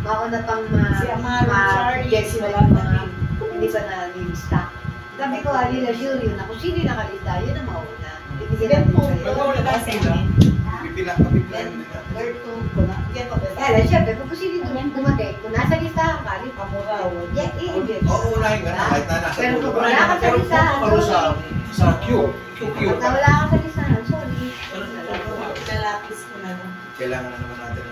mauna pang Si Amaro, Charlie, yes, si wala Wala hindi pa na stock. Sabi ko, alila sure yun, kung sino yung nakalista, yun ang mauna. Ibigyan natin kayo. Wala na sila. Pipila ka, pipila yun. Kaya lang, syempre, kung sino yung dumating, kung nasa listahan ka, di pa Pamuraw. Oo, unahin ka na, kahit na nasa Pero dulo kung ka. wala ka sa listahan, Ano sa Q. pagka wala ka sa listahan, sorry. Lalapis ko na lang. Kailangan na naman natin.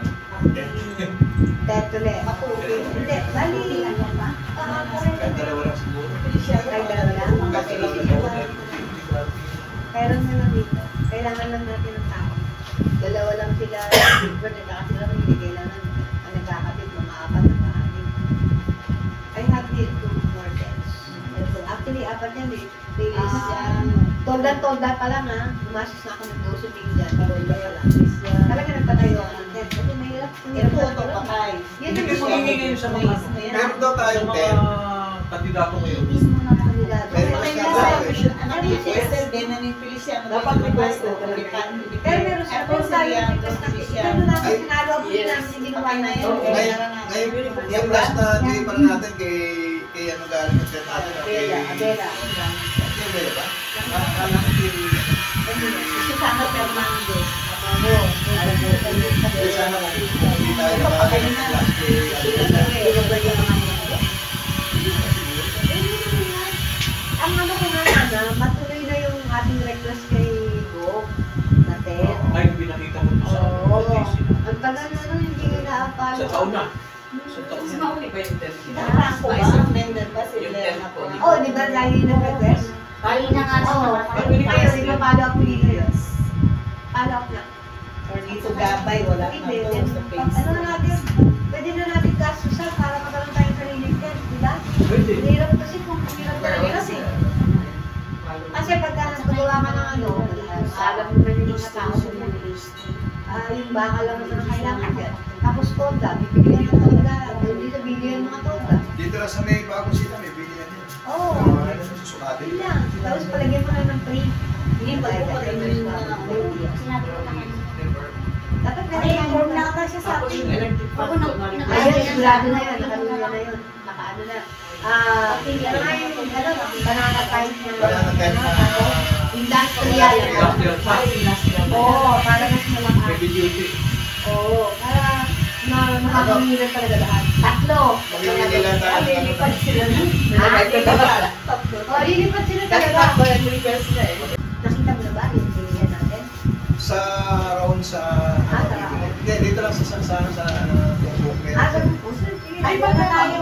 Tetole. Hindi, bali, ano ba? Kahit dalawa lang siguro. Kahit dalawa lang. Kahit dalawa lang. Kailan na lang dito. Kailangan lang natin ng tao. Dalawa lang sila. Pero sila hindi kailangan ang nagkakapit mga apat na maanin. I have these 2 more beds. Actually, apat yan eh. Tolda pa lang ha. Umasis na ako ng 12 mil dyan. Tolda pa lang. Talaga nagpatayo ako ng tent. Kasi mahirap. Ito, ito, patay. Yun Hindi ang kayo magiging ngayon sa mga Meron daw sa tayong mga 10. kandidato ngayon. mismo na kandidato. Meron Patay siya na sa sa anak ni Esther, din na ni Feliciano. Dapat may question talaga. pero meron sa Ako kung si tayo Liam, request na Feliciano. ito natin Ay. sinalo ang Yes. namin hindi ginawa na yun. Ngayon, yung last na joy pa natin kay ano galing yung set natin. Kay Adela. Adela ba? Susana Fernandez. Kaya sana kung hindi tayo makakalit ng last kay Adela. Ang ano ko nga sana, matuloy na yung ating request kay Bob natin. Kahit pinakita mo sa Oo. Daisy na. Ang tagal na nun, hindi na-apply. Sa taon na. Sa taon Kasi na. mauli ba yung 10? Franco ba? Ang member ba si Yung Lena tempo. po? Oh, di ba dahil yung nag-request? Tayo na nga Oo. siya. Kayo, di ba follow up dito yun? Follow up na. Or dito gabay, wala na Hindi, to then, sa ano na natin, pwede na natin kasusan para magkaroon tayong sariling tent, di ba? Pwede. Hirap kasi kung hirap talaga kasi. Kasi pagka nagpagawa ka ng ano, alam mo na yung mga tao yung baka lang naman ang kailangan yan. Tapos toga, bibigyan ng toga. Hindi sa bigyan mga toga. Dito lang sa may bagong sila, may bilihan yun. Oo. Susukatin. Yun lang. Tapos palagyan mo na ng free. Hindi ba? Sinabi ko na kanina. Dapat Naka-inform na ka siya sa Tapos akin. yung electric Ako fan na- ko na rin. Ayun, sigurado na yun. Nakaluya na yun. Nakaano na. Ano nga yung, ano, banana type na. Banana type na. Industrial. Industrial fan. Oo, para mas malakas. Heavy duty. Oo, para makakamilan talaga lahat. Tatlo. Mamimili lang tayo. Lilipad sila na. Oo, lilipat sila talaga. Nakita mo na ba yung pilihan natin? Sa round sa hindi dito lang sa tumbok Sa puso. Ay, baka tayo.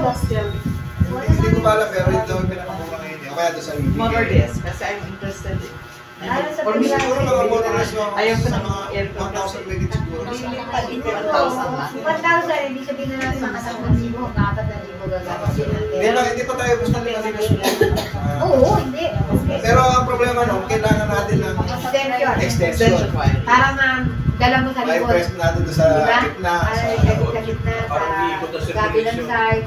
kaya doon sa UBK. Motor desk, kasi I'm interested in. Lalo sa For me, pila- Siguro mga motorless yung Ayaw ko sa ng mga aircon 1,000 megit siguro. Hindi 1,000 na. 1,000, hindi sabihin na natin mga 10,000, mga 4,000 gagamitin Hindi natin. hindi pa tayo basta nila. Oo, hindi. Pero ang problema no, kailangan natin ng Extension. extension. Para dala mo sa May likod. press natin doon sa Diba? gitna. Para Sa ikabit sa gitna, Para umiikot ang sa kabilang circulation. side.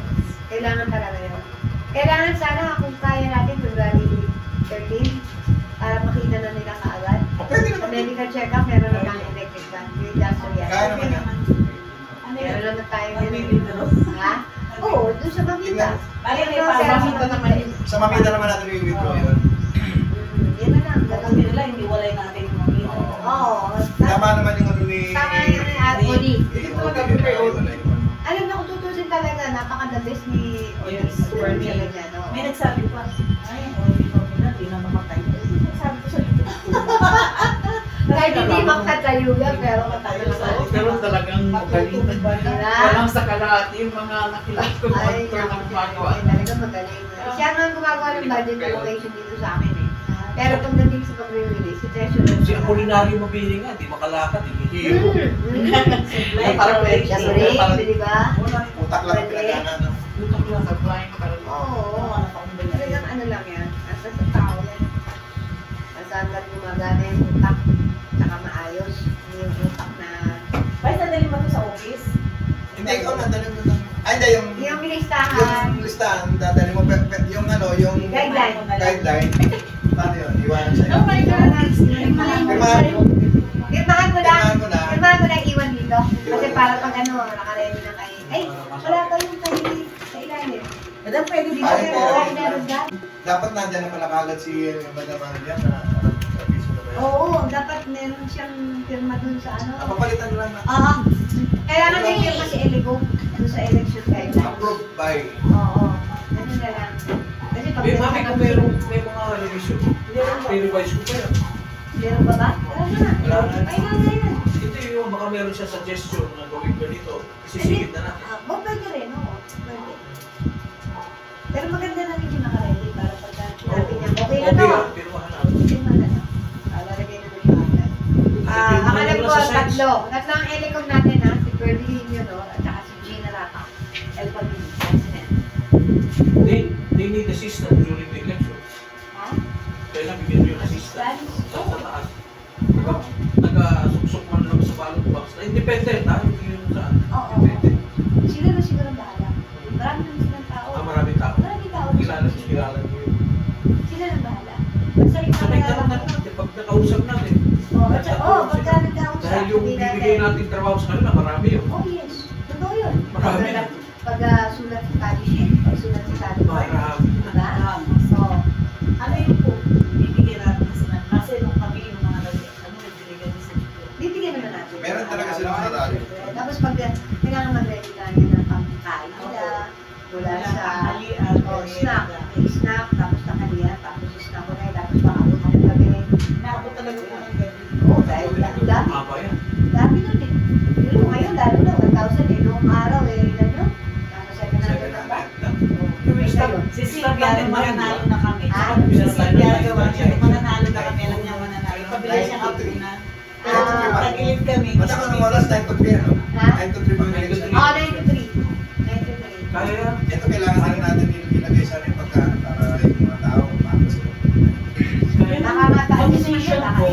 Kailangan talaga yun. Kailangan sana kung kaya natin February 13 para makita na nila kaagad. Pwede Sa naman. medical check-up, meron na tayong electric fan. Yung just yan. Kaya naman yan. Meron naman tayo Magbibintero. Ha? Oo, doon sa Mamita. Tingnan. Bali, may Pero parang Mamita naman yun. Sa mamita naman natin yung withdraw yun. Yan na lang. gagawin nila, hindi walay natin yung mamita. Oo. Tama naman yung ano ni... Tama yung Oli. Eh, wala yun. Alam na kung tutusin talaga, napaka-the best ni Oli. Yes, Super Oli. talaga, no? May nagsabi pa, ay, hindi pa nila, di na mamatay. Sabi ko sa dito. Kahit hindi makatayo yan, pero matayo sa Pero talagang magaling. Diba? Walang sa kalahati yung mga nakilala ko Ay, monitor ng gumagawa. talaga magaling. Siya nga ang gumagawa ng budget allocation dito sa amin eh. Pero pagdating sa pag-release, si Treasurer. Si Apolinario Mabini nga, di makalakad, hihiro. Ay, parang pwede. Siya break, di ba? Wala. Utak lang ang pinagana, no? Utak lang sa blind. Parang Oo. Talagang ano lang yan. Nasa sa tao yan. Nasa hanggang gumagana yung utak. Tsaka maayos. Yung utak na... Ay, nadali mo to sa office? Hindi, ikaw na, dali mo lang. Ay, hindi, yung listahan. listahan, dadali mo, yung ano, yung Guideline. guideline. Paano yun? Iwanan sa'yo. Oh my God. Firmahan mo. Firmahan mo lang. Firmahan mo na. Firmahan mo lang iwan dito. Kasi para pag ano, nakaready na kayo. Ay, wala pa yung kayo sa ilalim. Madam, pwede di ba Ay, kayo? pero- Ay, meron ba? Dapat nandyan na pala kagad si Madam Andian na service na ba yan? Oo, dapat meron siyang firma dun sa ano. Papalitan lang na. Oo. Kailangan din firma si Eligo dun sa election guidelines. Approved by. Oo. Ganun na lang. Kasi pag May mami kung may mga revision. I-revise ko pa yan. Meron ba ba? Wala na. Wala na. Ay, na yan. Hindi yung baka meron siya suggestion na gawin ganito. Isisigit na natin. Pwede rin, oo. Pwede. Pero maganda na rin yung nakaready para pagka sinabi niya, okay na to. Pinumahan natin. Firma na to. Lalagay na yung pangalan. Akalan ko, tatlo. Tatlo ang elecom natin ha. Si Ferdy Junior at saka si Gina Rata. El Pabini, President. They need assistance during the election. Ha? Kailan bigyan nyo yung assistance sa taas. Nag-suksok man lang sa ballot box. Na independent ha, hindi yung saan. Oo. Independent. Sila na siguro bahala. Marami naman silang tao. Maraming tao. Maraming tao. Kilala nyo yun. Sila na bahala. Basta yung Sabay tanong na natin pag nakausap natin. pagka nagkausap. Dahil yung hindi natin- bibigay natin trabaho sa kanila, marami yun. Oh, yes. Totoo yun. Marami. Pag sulat sa study sheet, pag sulat sa study board. Marami. Diba? So, Ano yung po? Bibigyan natin kasi kasi nung kami yung mga nagbibigyan sa bibigyan naman natin. Meron talaga silang nadali. Tapos pag kailangan mag-ready tayo ng pangkain nila, mula sa snack. May snack, tapos tanghalian, tapos snack ko na, tapos pakabot ng gabi. Naabot talaga po ng gabi. Oo, dahil dami. Haba yan. Dami nun eh. Pero ngayon, lalo na, 1,000 eh. Noong araw eh, ilan yun? Tapos 700 na ba? 700 lang. Si Silvia, mananalo na kami. Ah? Si Silvia, mananalo na kami. Alam niya mananalo. Pabila siyang apunan. Tagilid kami. Madam, anong oras? 9 to 3, ano? Ha? 9 to 3 bang election? Oo, 93. 93. Kaya yan. Ito kailangan din natin ilagay sa ating pagkaan para yung mga tao makapos sila. Kaya yan. Nakakataalis naman Position yun. ko,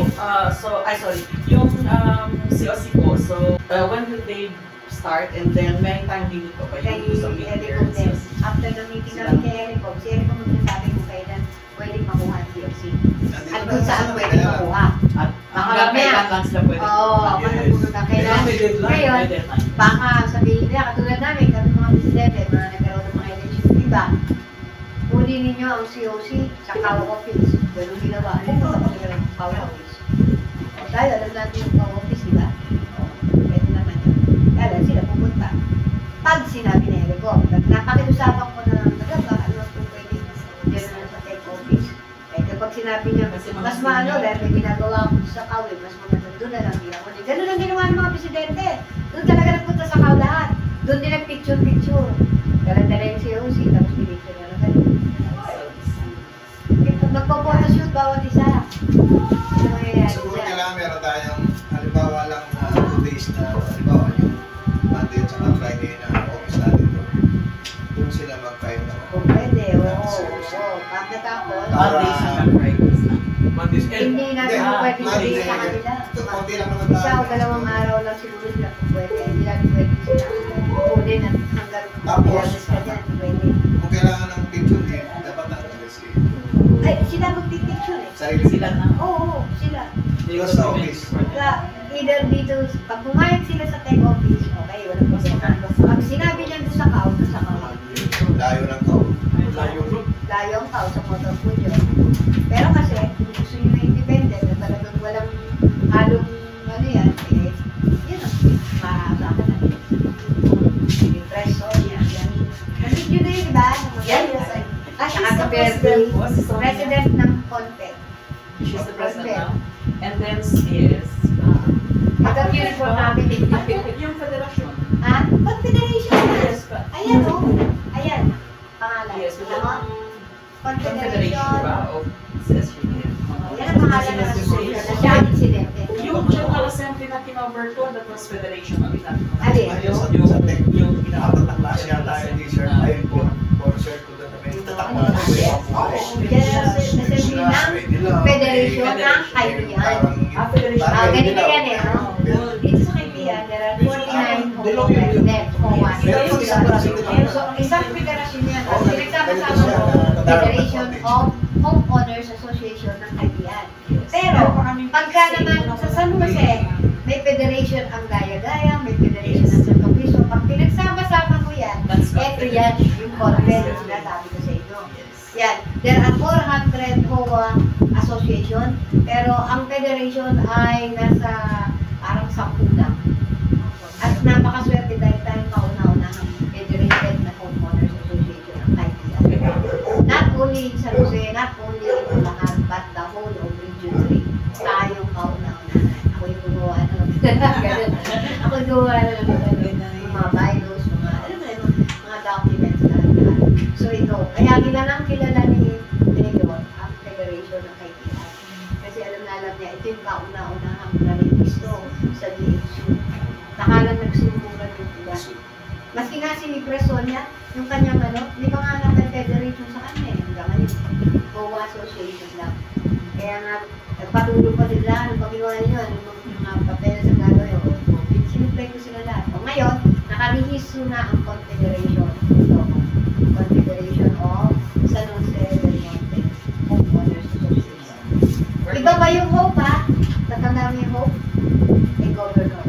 yung COC ko, so when will they start and then may time limit ko ba Kay yung sa Ericom din. After ng meeting namin kay Ericom, si Ericom magsasabi kung kailan pwedeng makuha ang COC. At kung saan pwedeng makuha. At hanggang Mamaya. kailan lang sila pwede Oo, pumunta? pumunta kailan. May deadline. Ngayon, May deadline. baka sabihin nila, katulad namin, kami mga presidente, mga nagkaroon ng mga election, iba, huli ninyo ang COC sa CAO office. Ganun ginawa. Ano ito sa pagkakaroon ng CAO office? O, dahil alam natin yung CAO office, di ba? O, pwede naman yun. Kaya lang sila pupunta. Pag sinabi ni Ericom, napakiusapan ko na talaga, ano kung pwede dyan na sa tech office. Eh, kapag sinabi niya, Kasi mga mas maano, senior. dahil may ginagawa ko sa CAO, mas maganda doon na lang din ako. Ganun ang ginawa ng mga presidente. Doon talaga nagpunta sa CAO lahat. Doon din nag-picture-picture. Dala-dala yung COC, tapos pinicture na lang ganun. bawat isa. Ano mangyayari Siguro dyan? kailangan meron tayong, halimbawa lang na 2 days na, halimbawa yung Monday at saka Friday na office natin doon. Doon sila mag-file na. Kung pwede, oo. Pag natapos, Mondays hanggang Fridays na. Mondays and hindi natin Ah, pwede Monday, sabihin sa kanila. konti lang naman Isa o dalawang araw lang siguro sila kung pwede. Hindi natin pwede sila kunin at hanggang Tapos, ka dyan, pwede. kung kailangan ng picture din, dapat natin si Ay, sila magpipicture eh. sarili Sila na. Oo, sila. Plus sa office. Kaya, either dito, pag pumayag sila sa tech office, okay, walang problema. Pag sinabi niya doon sa kao, sa kao. Layo ng tao. layo nun. Layo ang tao sa motor po yun. Pero kasi, kung gusto nyo na independent, na talagang walang halong ano yan, eh, yun ang maaasahan na. Impreso, yan. Nandun yun na yun, diba? Yes. At Saka saka sa si president po, si Sonia. president ng Conte. She's the president now. And then is, Ito yung report namin eh. yung federasyon. Ha? Confederation na. Yes, pa. Ayan o. Ayan. Pangalan. Yes, Alam mo? Confederation ba Confederation. of CSGN. Yan ang pangalan ng association na siya ang insidente. Yung General Assembly na kinover ko, that was Federation of Itan. Alin? Ayun sa tech. Yung Apat na klase yata yung t-shirt. Ayun po. For shirt ko doon na may tatakbo na po yung General Assembly ng Federation ng Kaibigan. Ganito yan eh. No? Dito sa Kaibigan, there are 49 home presidents. So, isang federasyon yan. Kasi nagkakasama mo, Federation of Homeowners Association ng Kaibigan. Pero, pagka naman sa San Jose, may federation ang Gaya-Gaya, may federation ang Santo Cristo. Pag pinagsama-sama mo yan, eto yan, yung conference na sinasabi ko sa inyo. Yan. There are 400 HOA association, pero ang federation ay nasa parang 10 lang. At napakaswerte dahil tayo kauna-unahang federated na homeowners association ang Kaibigan. Not only in San Jose, not only in Bulacan, but the whole of Region 3. Tayong kauna-unahan. Ako yung gumawa ng ganun. Ako yung gumawa ng mga bylaws, mga documents na. So ito, kaya kilala ni Mayor ang Federation ng Kaibigan. Kasi alam niya, ito yung kauna-unahang naripisto sa DHU. Nakalang nagsimulan yung sila. Maski nga si Presonia, yung kanyang hindi pa nga naka-federation sa kanya eh. Hanggang ngayon, COA Association lang. Kaya nga, nagpatulog pa sila, anong pagkinuha ninyo, anong mga papel sa gano'n, sinuplay ko sila lahat. O ngayon, nakarehistro na ang Confederation. Ito, Confederation of San Jose del Monte Homeowners Association. Iba ba yung Hope ha? Natanda mo yung Hope? May governor.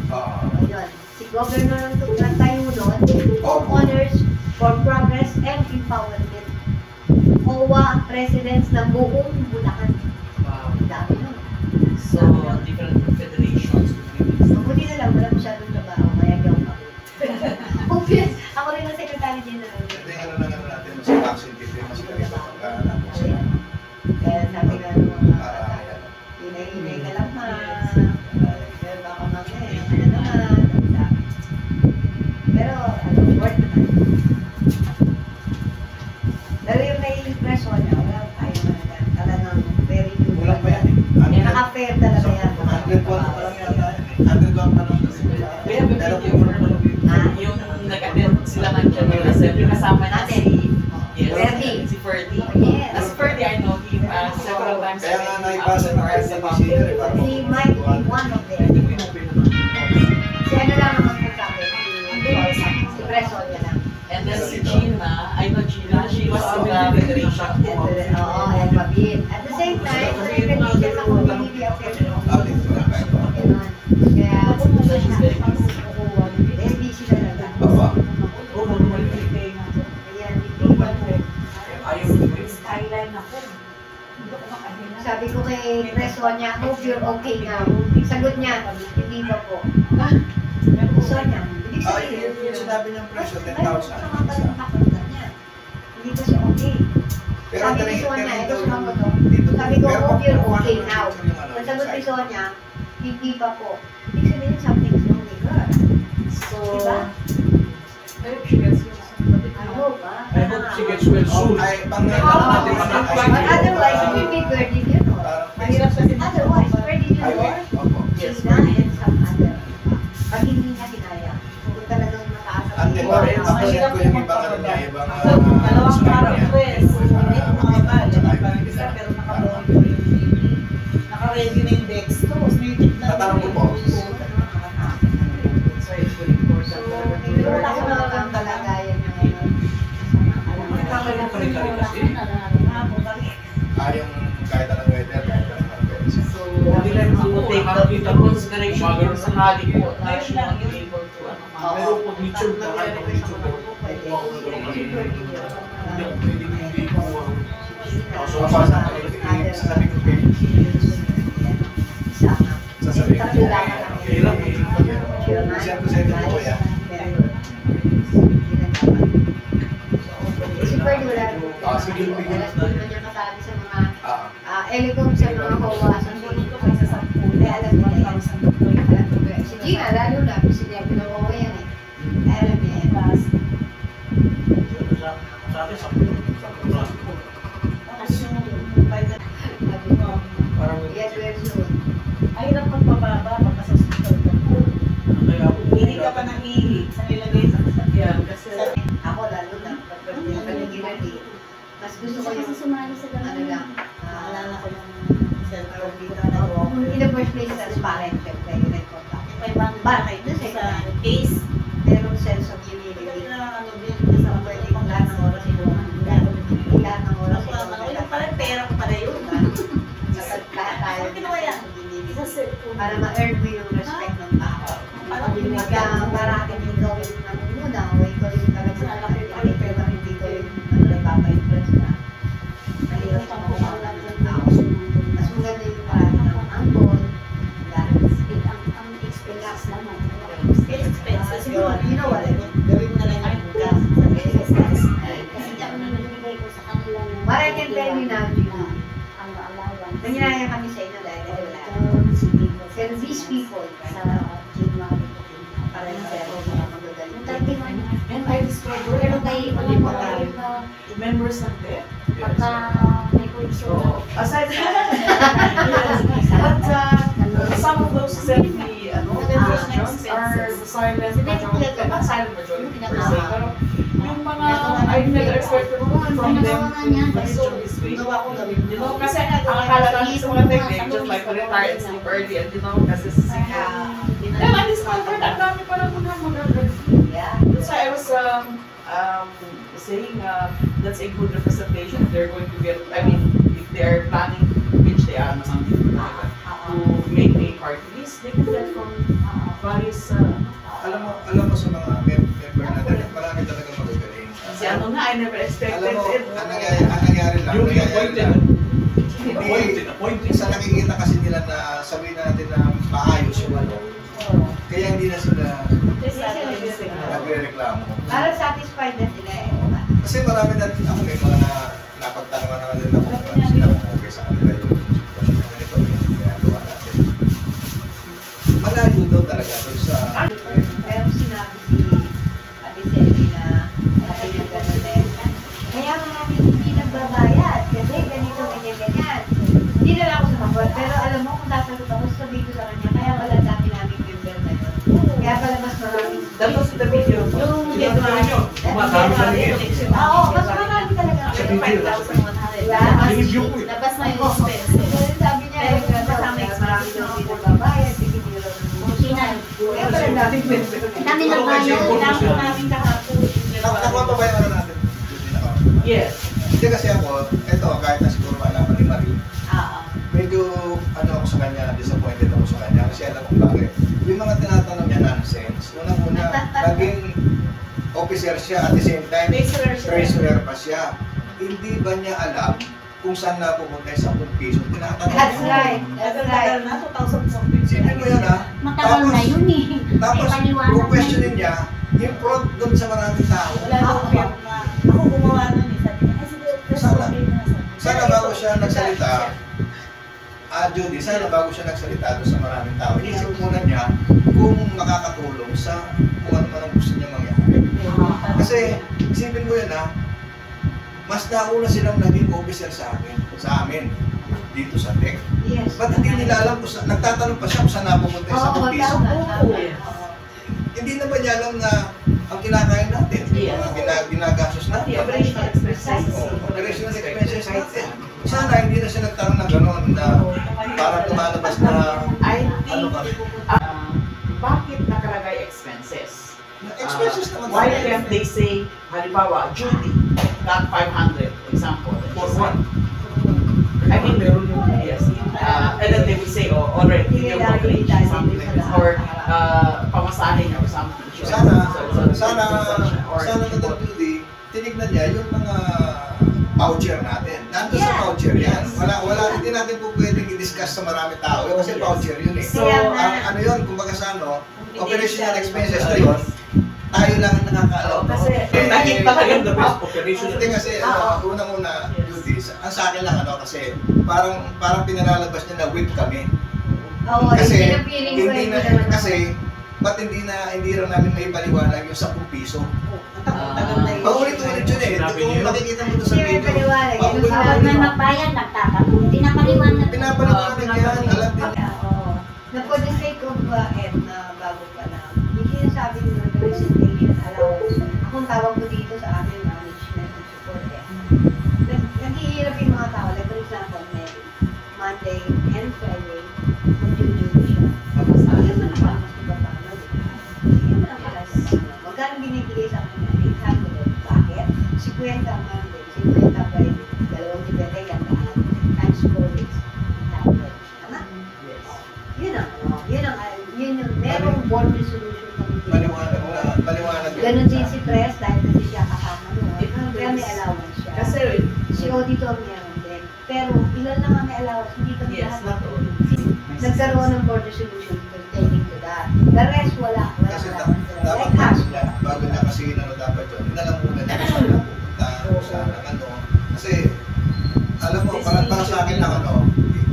Ayun. Si governor ng tayo doon, Homeowners for Progress and Empowerment. OWA ang presidents ng buong Bulacan. Dami nun. So, different federations. Mabuti na lang, wala masyadong trabaho, kaya di ako pagod. Obvious, ako rin ang secretary general. Ito yung na natin sa vaccine dito mas ganito pagka-namin sila. Kaya sabi nga ng mga bata, hinay-hinay ka lang ma. Pero baka mamaya, naman. Pero, worth naman. Pero yung nai-impress ko niya, wala tayo naman. Talagang very good. Kulang pa yan eh. Naka-fair talaga yan. 100 won pa lang yata yan eh. 100 won pa lang. Pero kung Yung nag-attend sila ng General Assembly, kasama niya si Ferdy. Si Ferdy. Yes. As Ferdy, I know him several times. kaya nga naipasa na kahit sa Pasina eh. Parang Si Mike is one of them. Si ano lang ang magsasabi, si Presonia lang. And then si Gina, I know Gina, she was in the federation. Oo, and Mabin. At the same time, secretary siya sa community affairs. dito na kayo. Ganun. Kaya, So she's very busy. very busy talaga. Aba. Ayan, hindi pa po. Skyline ako. Sabi ko kay Presonia, hope you're okay now. Sagot niya, hindi pa po. Sonia, ibig sabihin. Yung sinabi niyang presyo, 10,000. Mga palangkapunta niya. Hindi pa siya okay. Pero Sabi ni Sonia, ito sumagot ko. Sabi ko, hope you're okay now. Ang sagot ni Sonia, hindi pa po. Ibig sabihin, something's wrong with her. So, Diba? I hope she gets well. I hope, ah. I hope she gets well soon. Ay, pang But otherwise, it will be burden yun, oh. Yung kahit anong weather, kahit anong weather siya. So, we like to take that into consideration kung sakali po na she won't be able to, Pero pag nature ba, kahit ang nature ba, hindi po. So, sasabi ko kayo, sasabi ko kayo, Hirap eh. siyempre sa ito po yan. Si Fred wala rin. Sige, bigyan Wala rin niya kasali sa mga Ah, Elecom sa mga kawa sa alam niya yan. Si Gina, lalo na, kasi niya pinawawa yan eh. Alam niya yan. Sa akin, sakto. Parang Yes, very soon. Ay, hirap magpababa pagka sa hospital ka. kaya ako. Hindi ka pa nangihi sa nilagay sa sasakyan. Kasi Ako lalo na, pag paniginali, mas gusto ko yung sumali sa ano lang, naalala ko yung cellphone dito. in the first place, transparent, syempre, yung nag-contact. May bang Bakit? sa case. Merong sense of Hindi humility. na ano din sa pwede kong lahat ng oras yung Lahat ng oras, yung pala pera ko pala yun. lahat tayo. Ano ginawa yan? Sa cellphone. Para ma-earn mo yung respect ng tao. Parang Pagka parang ikaw yung nangunguna o ikaw yung talagang pero hindi ko yung nagpapa-impress na. Mahirap sa mga ng tao. Mas maganda yung parang ng angkol. Ang expenses naman. expenses Yun, you know what I mean? Gawin mo na lang yung bukas. Kasi ang binibigay ko sa kanila na What I can tell you now, Gina, ang allowance. nangyayari kami sa inyo dahil wala. Pero these people, sa January. parang pero mga magagaling. Yung 31 And I discovered, pero kay ano mga pa tayo, members ng DEP. pagka may condition So, aside from yes, but some of those safety questions are silent majority, not silent majority per se, pero yung mga I never expected from them to question this way. Ginawa ko gawin. You know, kasi ang akala natin sa mga technique, just like to retire and sleep early, and you know, kasi then I discovered, ang dami pa lang mga magagaling. Yeah. That's why I was saying that's a good representation. They're going to get, I mean, if they are planning, which they are naman, to make a party list, they can get from various, alam mo sa mga member natin, marami talaga magagaling. si ano nga, I never expected Alam mo, it. ang nangyari lang, Yung nangyayari appointed. lang. Appointed. Sa nakikita kasi nila na sabihin na natin na maayos yung ano, kaya hindi na sila nagre-reklamo. Parang satisfied na sila eh. Kasi marami natin ako may mga napagtanungan naman din ako kung sila kung okay sa kanila yung sitwasyon na ganito yung ginagawa natin. Malayo daw talaga doon sa Pero sinabi si Ate Selly na kasi yung gano'n eh. Kaya marami hindi nagbabayad kasi ganito, ganyan. Hindi na lang ako sumagot. Pero alam mo kung sasagot ako, sabihin ko sa kanya, kaya pala dami namin member na yun. Kaya pala mas maraming That was the video. Yung Madami sa rin. Oo, mas marami talaga. Sa video. 5,100. Binibyo ko eh. Labas na yung expenses. Pero sabi niya, Eh, kasama yung marami daw hindi nagbabayad, hindi nila kaya pala daming member. Dami na ba yun? Kailangan ko namin kahapon. nakuha pa ba yung ano natin? Yes. Hindi kasi ako, eto kahit na siguro malaman ni Marie, Oo. medyo ano ako sa kanya, disappointed ako sa kanya kasi alam kong bakit. Yung mga tinatanong niya nonsense. Unang-una, naging officer siya at the same time, treasurer pa siya. Hindi ba niya alam kung saan napupunta yung 10 piso? Tinatanong That's niya. right. That's right. Tagal na, 2,000 something. Isipin mo yan ha. Matagal na yun eh. Tapos, May paliwanag kung questionin niya, yung fraud doon sa maraming tao. Wala nang firma. Ako gumawa nun eh. Sabi niya, ay sige, press Sana. okay na. Sana bago siya nagsalita, Judy, sana bago siya nagsalita doon sa maraming tao, inisip muna niya kung makakatulong sa kung ano man ang gusto niya mangyari. Kasi, isipin mo yan ha, mas nauna silang naging officer sa amin, dito sa tech. Yes. Ba't hindi nila alam kung saan, nagtatanong pa siya kung saan napupunta yung Oo, 10 piso? tama. Hindi na ba niya alam na ang kinakain natin, Yes. mga ginagastos The natin, operational expenses. operational expenses natin. Sana hindi na siya nagtanong ng gano'n na para lumalabas na I ano think, kami. bakit nakalagay expenses? Expenses naman. Why can't they say, halimbawa, Judy got 500, example. For what? And then they will say, oh, already, Hindi video kailangan coverage, i-dali something sa like this, lahat. or pamasahin or something. Sana, So, sana, or sana Madam Judy, tinignan niya yung mga voucher natin. Nandun sa Yeah. voucher yan. Hindi natin po pwedeng i-discuss sa marami tao kasi Yes. voucher yun eh. So, Kaya Ang nga, ano yun, kumbaga sa ano, operational expenses na yun, tayo lang ang nakakaalam. kasi nakita talaga the best operational. Hindi kasi, unang-una, Judy, ang sa akin lang kasi parang pinalalabas niya na whip kami. oo, Kasi, yun ang feeling ko. hindi na, naman kasi, ba't hindi raw namin may paliwanag yung 10 piso? Tagal na yun. Paulit-ulit yun eh. Sinabi Kung niyo. makikita mo doon sa Hindi may video. paliwanag. Yung paulit-ulit. Bawal na magbayad, nagtatanong. Pinapaliwanag. Pinapaliwanag yan. Alam din. Oo. Na for the sake of na bago pa na, yung sinasabi nyo na presentation allowance, akong tawag ko dito sa amin management and support naghihirap yung mga tao. Like for example, Monday and Friday, mag-duty siya. Hindi mo naman mas magpapano, di ba? Hindi mo naman mas magpapano. Magkano binibigay sa kanya? 800. Bakit? 50 Monday, 50 Friday, dalawang dipete yan lahat. Times 4 weeks, 800. Tama? Yun ang, merong board resolution kami. Maliwanag yun. Ganon din si Press dahil kasi siya kasama noon. Kaya may allowance siya. kasi, Si auditor meron din. Pero ilan lang ang may allowance, hindi kami yes, lahat. not all. Nagkaroon ng board resolution pertaining to that. The rest wala. Wala Kasi allowance. dapat Like us. bago niya kasi dapat yun. Inalam muna niya kung saan pupunta, saan ano. Kasi, alam mo, para sa akin lang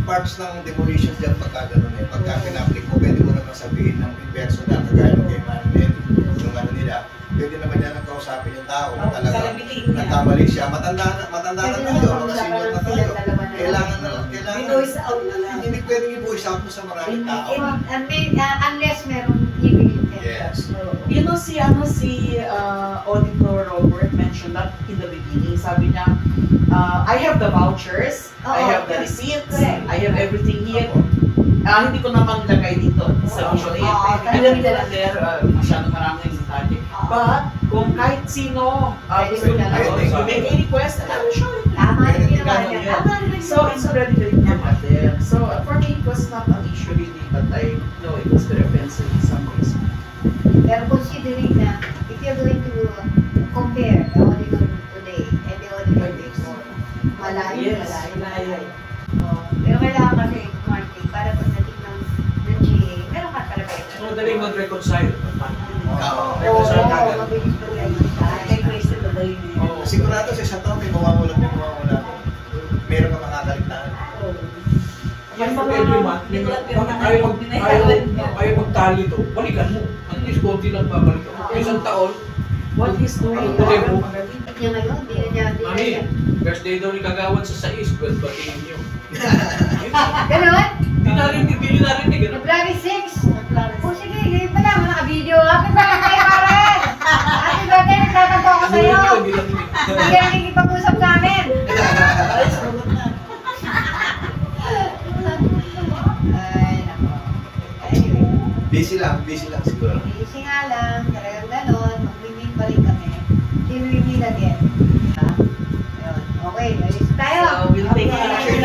parts ng demolition dyan pagka gano'n eh. Pagka pinaplik mo, pwede mo naman sabihin ng inverso na kagaya ng kay Manuel, yung ano nila. Pwede naman niya nang kausapin yung tao na talaga nagkamali siya. Matanda na tayo, mga senior na tayo. Kailangan Binoise out na lang. hindi pwedeng i-voice out mo sa maraming tao. Unless merong evil intent. Yes. You know, si Auditor Robert mentioned that in the beginning. Sabi niya, I have the vouchers, I Oo, have the receipts, correct. I have everything here. Hindi ko naman lagay dito sa visual aid. Oo, And then there, masyadong maraming detalye. Oo. But, kung kahit sino gusto Pwede to make a request, I will show it. Tama rin ginawa Ganun niya. yun. Tama rin So, it's already very clear there. So, for me, it was not an issue really, but I know it was very offensive in some ways. Pero considering na, if you're going to compare the auditor today and the auditor before, malayo. Pero kailangan kasi, Marty, para pagdating ng GA, meron ka talaga yun. So, madaling mag-reconcile. Oo. Reconcile ka agad. mabilis mag-reconcile. Oo. Sigurado sa isang taon may mawawala. Meron ka makakaligtaan. Yan pag every month, bakit ayaw magtali to? Balikan mo. At least konti lang babalik. Isang taon, What he's doing, Tuloy mo. Niya ngayon, hindi na niya. Mami, birthday daw ni Kagawan sa 6, 12 ba tingin niyo? Ganon? Hindi narinig. Ano? February 6. O sige, ngayon pa lang, naka-video. Happy birthday, Karen! Happy birthday, nagtatanto ako sa'yo. Hindi narinig. Hindi ka nakikipag-usap sa amin. Ay, nako. Anyway, Busy lang siguro. easy nga lang, talagang ganon, mag-meet pa rin kami. Till we meet again. Yun. Okay, alis tayo. So, we'll take Okay. picture